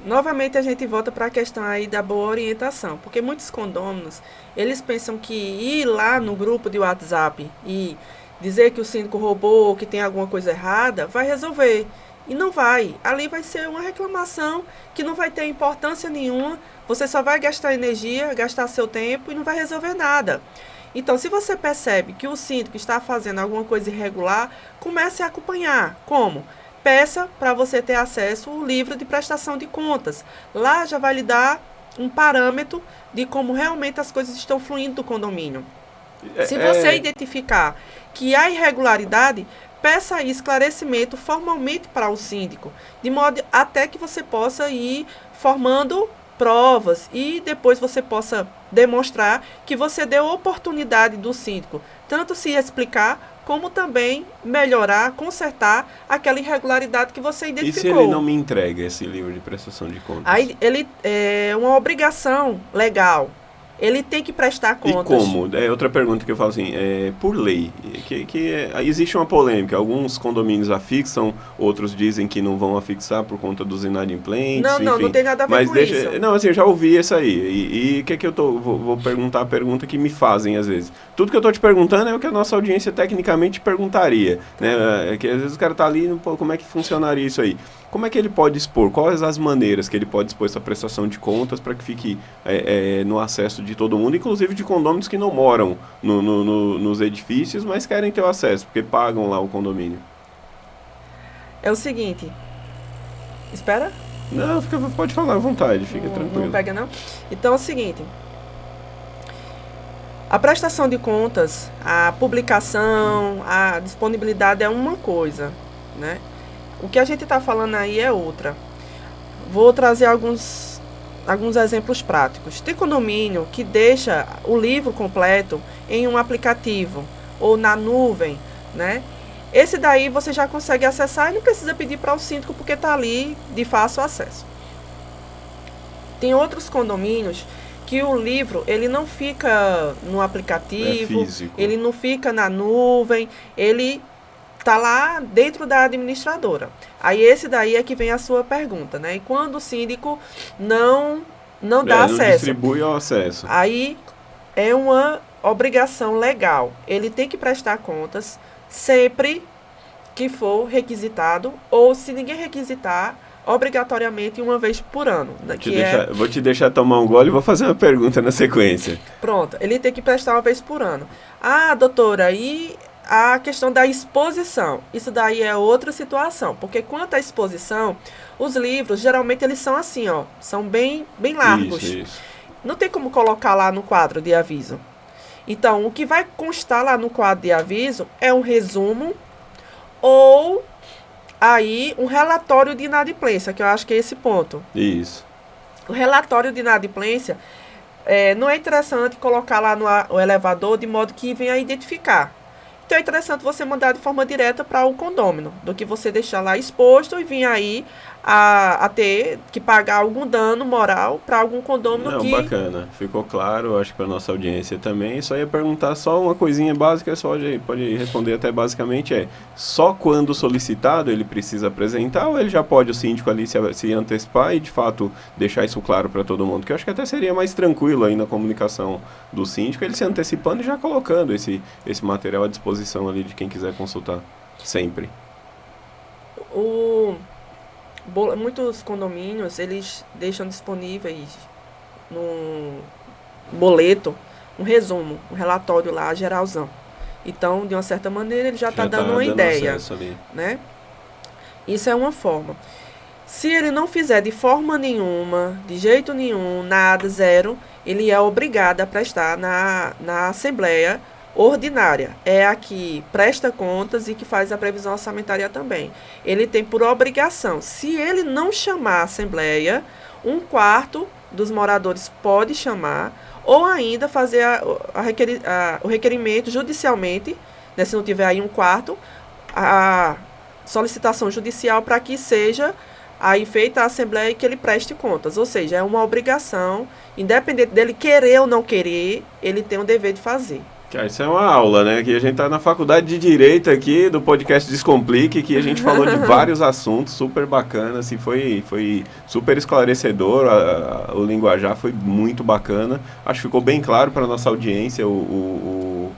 Novamente a gente volta para a questão aí da boa orientação, porque muitos condôminos, eles pensam que ir lá no grupo de WhatsApp e dizer que o síndico roubou, que tem alguma coisa errada, vai resolver. E não vai. Ali vai ser uma reclamação que não vai ter importância nenhuma, você só vai gastar energia, gastar seu tempo e não vai resolver nada. Então, se você percebe que o síndico está fazendo alguma coisa irregular, comece a acompanhar. Como? Peça para você ter acesso ao livro de prestação de contas. Lá já vai lhe dar um parâmetro de como realmente as coisas estão fluindo do condomínio. Se você identificar que há irregularidade, peça aí esclarecimento formalmente para o síndico, de modo até que você possa ir formando provas e depois você possa demonstrar que você deu oportunidade do síndico, tanto se explicar como também melhorar, consertar aquela irregularidade que você identificou. E se ele não me entrega esse livro de prestação de contas? Aí ele é uma obrigação legal. Ele tem que prestar contas. E como? É outra pergunta que eu falo assim, por lei, existe uma polêmica, alguns condomínios afixam, outros dizem que não vão afixar por conta dos inadimplentes, não tem nada a ver com isso. Não, assim, eu já ouvi isso aí, e o que eu vou perguntar a pergunta que me fazem às vezes. Tudo que eu estou te perguntando é o que a nossa audiência tecnicamente perguntaria, né? Que às vezes o cara está ali, pô, como é que funcionaria isso aí? Como é que ele pode expor? Quais as maneiras que ele pode expor essa prestação de contas para que fique no acesso de todo mundo, inclusive de condôminos que não moram nos edifícios, mas querem ter o acesso, porque pagam lá o condomínio? É o seguinte... Espera. Não, pode falar à vontade, fica tranquilo. Não pega não? Então é o seguinte... A prestação de contas, a publicação, a disponibilidade é uma coisa, né? O que a gente está falando aí é outra. Vou trazer alguns exemplos práticos. Tem condomínio que deixa o livro completo em um aplicativo ou na nuvem, né? Esse daí você já consegue acessar e não precisa pedir para o síndico porque está ali de fácil acesso. Tem outros condomínios que o livro ele não fica no aplicativo, ele não fica na nuvem, ele está lá dentro da administradora. Aí esse daí é que vem a sua pergunta, né? E quando o síndico não dá acesso. Não distribui o acesso. Aí é uma obrigação legal. Ele tem que prestar contas sempre que for requisitado, ou se ninguém requisitar, obrigatoriamente uma vez por ano. Vou te deixar tomar um gole e vou fazer uma pergunta na sequência. Pronto, ele tem que prestar uma vez por ano. Ah, doutora, e a questão da exposição, isso daí é outra situação, porque quanto à exposição, os livros, geralmente eles são assim, ó, são bem largos. Isso. Não tem como colocar lá no quadro de aviso. Então, o que vai constar lá no quadro de aviso é um resumo ou aí um relatório de inadimplência, que eu acho que é esse ponto. Isso. O relatório de inadimplência, não é interessante colocar lá no elevador de modo que venha identificar. Então é interessante você mandar de forma direta para o condômino, do que você deixar lá exposto e vir aí a ter que pagar algum dano moral para algum condômino. Não, bacana. Ficou claro, acho que para nossa audiência também. Só ia perguntar só uma coisinha básica, só pode responder até basicamente só quando solicitado ele precisa apresentar ou ele já pode o síndico ali se antecipar e de fato deixar isso claro para todo mundo? Que eu acho que até seria mais tranquilo aí na comunicação do síndico, ele se antecipando e já colocando esse material à disposição ali de quem quiser consultar. Sempre. Muitos condomínios, eles deixam disponíveis no boleto um resumo, um relatório lá geralzão. Então, de uma certa maneira, ele já está dando uma ideia, né? Isso é uma forma. Se ele não fizer de forma nenhuma, de jeito nenhum, nada, zero, ele é obrigado a prestar na Assembleia Ordinária. É a que presta contas e que faz a previsão orçamentária também. Ele tem por obrigação, se ele não chamar a Assembleia, 1/4 dos moradores pode chamar, ou ainda fazer o requerimento judicialmente, né, se não tiver aí 1/4, a solicitação judicial para que seja aí feita a Assembleia e que ele preste contas. Ou seja, é uma obrigação, independente dele querer ou não querer, ele tem o dever de fazer. Isso é uma aula, né? Que a gente tá na faculdade de Direito aqui do podcast Descomplique, que a gente falou de vários assuntos super bacanas, assim, foi super esclarecedor, o linguajar foi muito bacana. Acho que ficou bem claro para nossa audiência o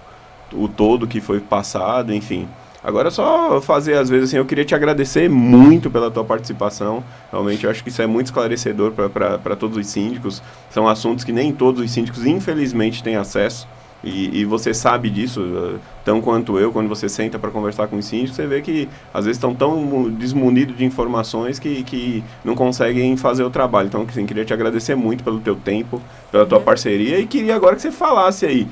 todo que foi passado, enfim. Agora só fazer, às vezes, assim, eu queria te agradecer muito pela tua participação. Realmente, eu acho que isso é muito esclarecedor para todos os síndicos. São assuntos que nem todos os síndicos, infelizmente, têm acesso. E você sabe disso, tão quanto eu, quando você senta para conversar com os síndicos, você vê que às vezes estão tão desmunidos de informações que não conseguem fazer o trabalho. Então, assim, queria te agradecer muito pelo teu tempo, pela tua parceria e queria agora que você falasse aí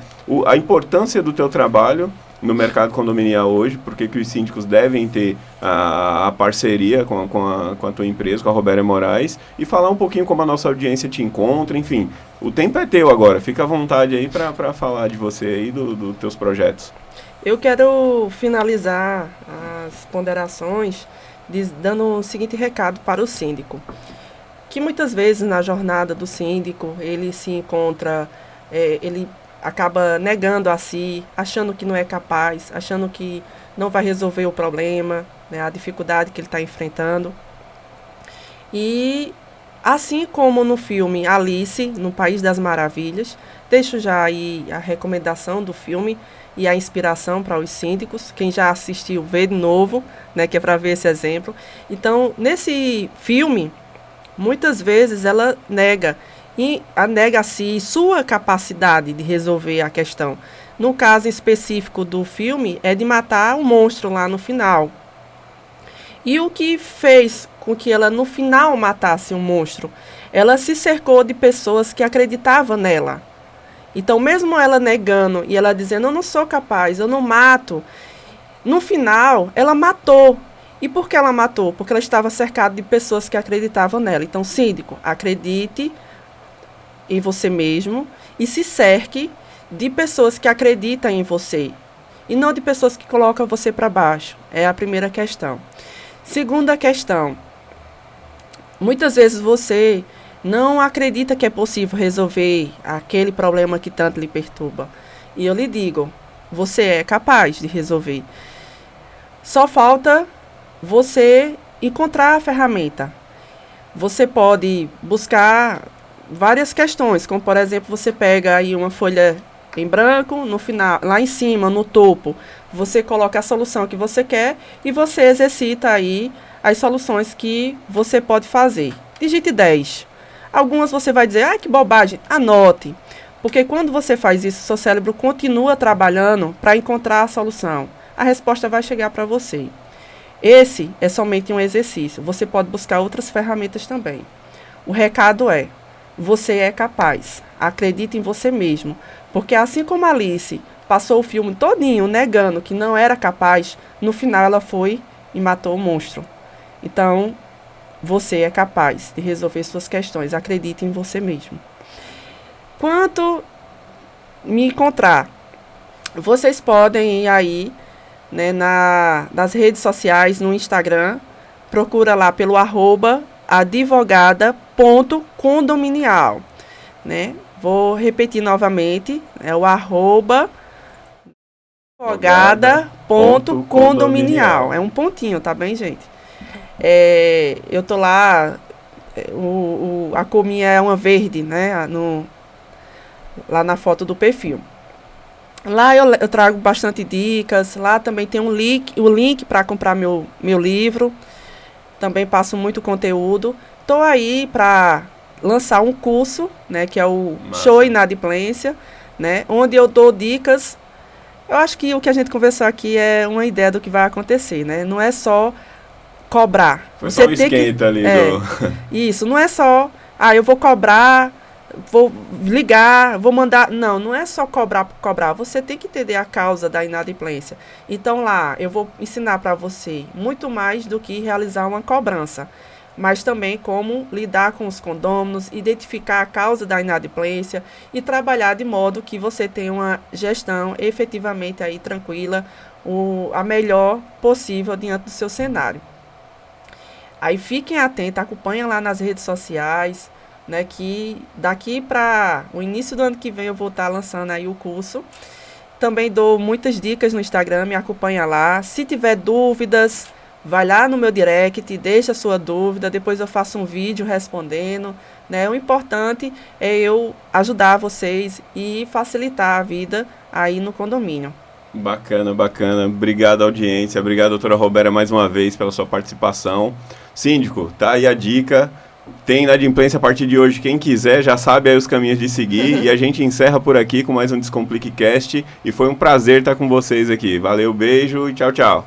a importância do teu trabalho no mercado condominial hoje, porque que os síndicos devem ter a parceria com a tua empresa, com a Roberta Moraes, e falar um pouquinho como a nossa audiência te encontra, enfim. O tempo é teu agora, fica à vontade aí para falar de você aí, dos teus projetos. Eu quero finalizar as ponderações dando o seguinte recado para o síndico, que muitas vezes na jornada do síndico ele se encontra, ele acaba negando a si, achando que não é capaz, achando que não vai resolver o problema, né, a dificuldade que ele está enfrentando. E assim como no filme Alice, no País das Maravilhas, deixo já aí a recomendação do filme e a inspiração para os síndicos. Quem já assistiu, vê de novo, né, que é para ver esse exemplo. Então, nesse filme, muitas vezes ela nega a si sua capacidade de resolver a questão. No caso específico do filme, é de matar um monstro lá no final. E o que fez com que ela no final matasse um monstro? Ela se cercou de pessoas que acreditavam nela. Então, mesmo ela negando e ela dizendo, eu não sou capaz, eu não mato, no final, ela matou. E por que ela matou? Porque ela estava cercada de pessoas que acreditavam nela. Então, síndico, acredite em você mesmo e se cerque de pessoas que acreditam em você e não de pessoas que colocam você para baixo. É a primeira questão. Segunda questão, muitas vezes você não acredita que é possível resolver aquele problema que tanto lhe perturba. E eu lhe digo, você é capaz de resolver. Só falta você encontrar a ferramenta. Você pode buscar várias questões, como por exemplo, você pega aí uma folha em branco, no final, lá em cima, no topo, você coloca a solução que você quer e você exercita aí as soluções que você pode fazer. Digite 10. Algumas você vai dizer, que bobagem, anote. Porque quando você faz isso, seu cérebro continua trabalhando para encontrar a solução. A resposta vai chegar para você. Esse é somente um exercício. Você pode buscar outras ferramentas também. O recado é, você é capaz. Acredite em você mesmo. Porque assim como Alice passou o filme todinho negando que não era capaz, no final ela foi e matou o monstro. Então, você é capaz de resolver suas questões. Acredite em você mesmo. Quanto me encontrar, vocês podem ir aí, né, nas redes sociais, no Instagram, procura lá pelo @advogada.condominial, né? Vou repetir novamente, é o @advogada.condominial. É um pontinho, tá bem, gente? Eu tô lá, a cor minha é uma verde, né? Lá na foto do perfil. Lá eu trago bastante dicas. Lá também tem o link para comprar meu livro. Também passo muito conteúdo. Estou aí para lançar um curso, né, que é o Show Inadimplência, né, onde eu dou dicas. Eu acho que o que a gente conversou aqui é uma ideia do que vai acontecer, né? Não é só cobrar. Foi só um esquenta ali. Isso, não é só, eu vou cobrar, vou ligar, vou mandar. Não é só cobrar por cobrar. Você tem que entender a causa da inadimplência. Então lá, eu vou ensinar para você muito mais do que realizar uma cobrança, mas também como lidar com os condôminos, identificar a causa da inadimplência e trabalhar de modo que você tenha uma gestão efetivamente aí tranquila, a melhor possível diante do seu cenário. Aí fiquem atentos, acompanhem lá nas redes sociais, né, que daqui para o início do ano que vem eu vou estar lançando aí o curso. Também dou muitas dicas no Instagram, me acompanha lá. Se tiver dúvidas, vai lá no meu direct, deixa a sua dúvida, depois eu faço um vídeo respondendo, né? O importante é eu ajudar vocês e facilitar a vida aí no condomínio. Bacana. Obrigado, audiência. Obrigado, doutora Roberta, mais uma vez pela sua participação. Síndico, tá aí a dica. Tem inadimplência a partir de hoje. Quem quiser já sabe aí os caminhos de seguir. E a gente encerra por aqui com mais um Descomplique Cast. E foi um prazer estar com vocês aqui. Valeu, beijo e tchau, tchau.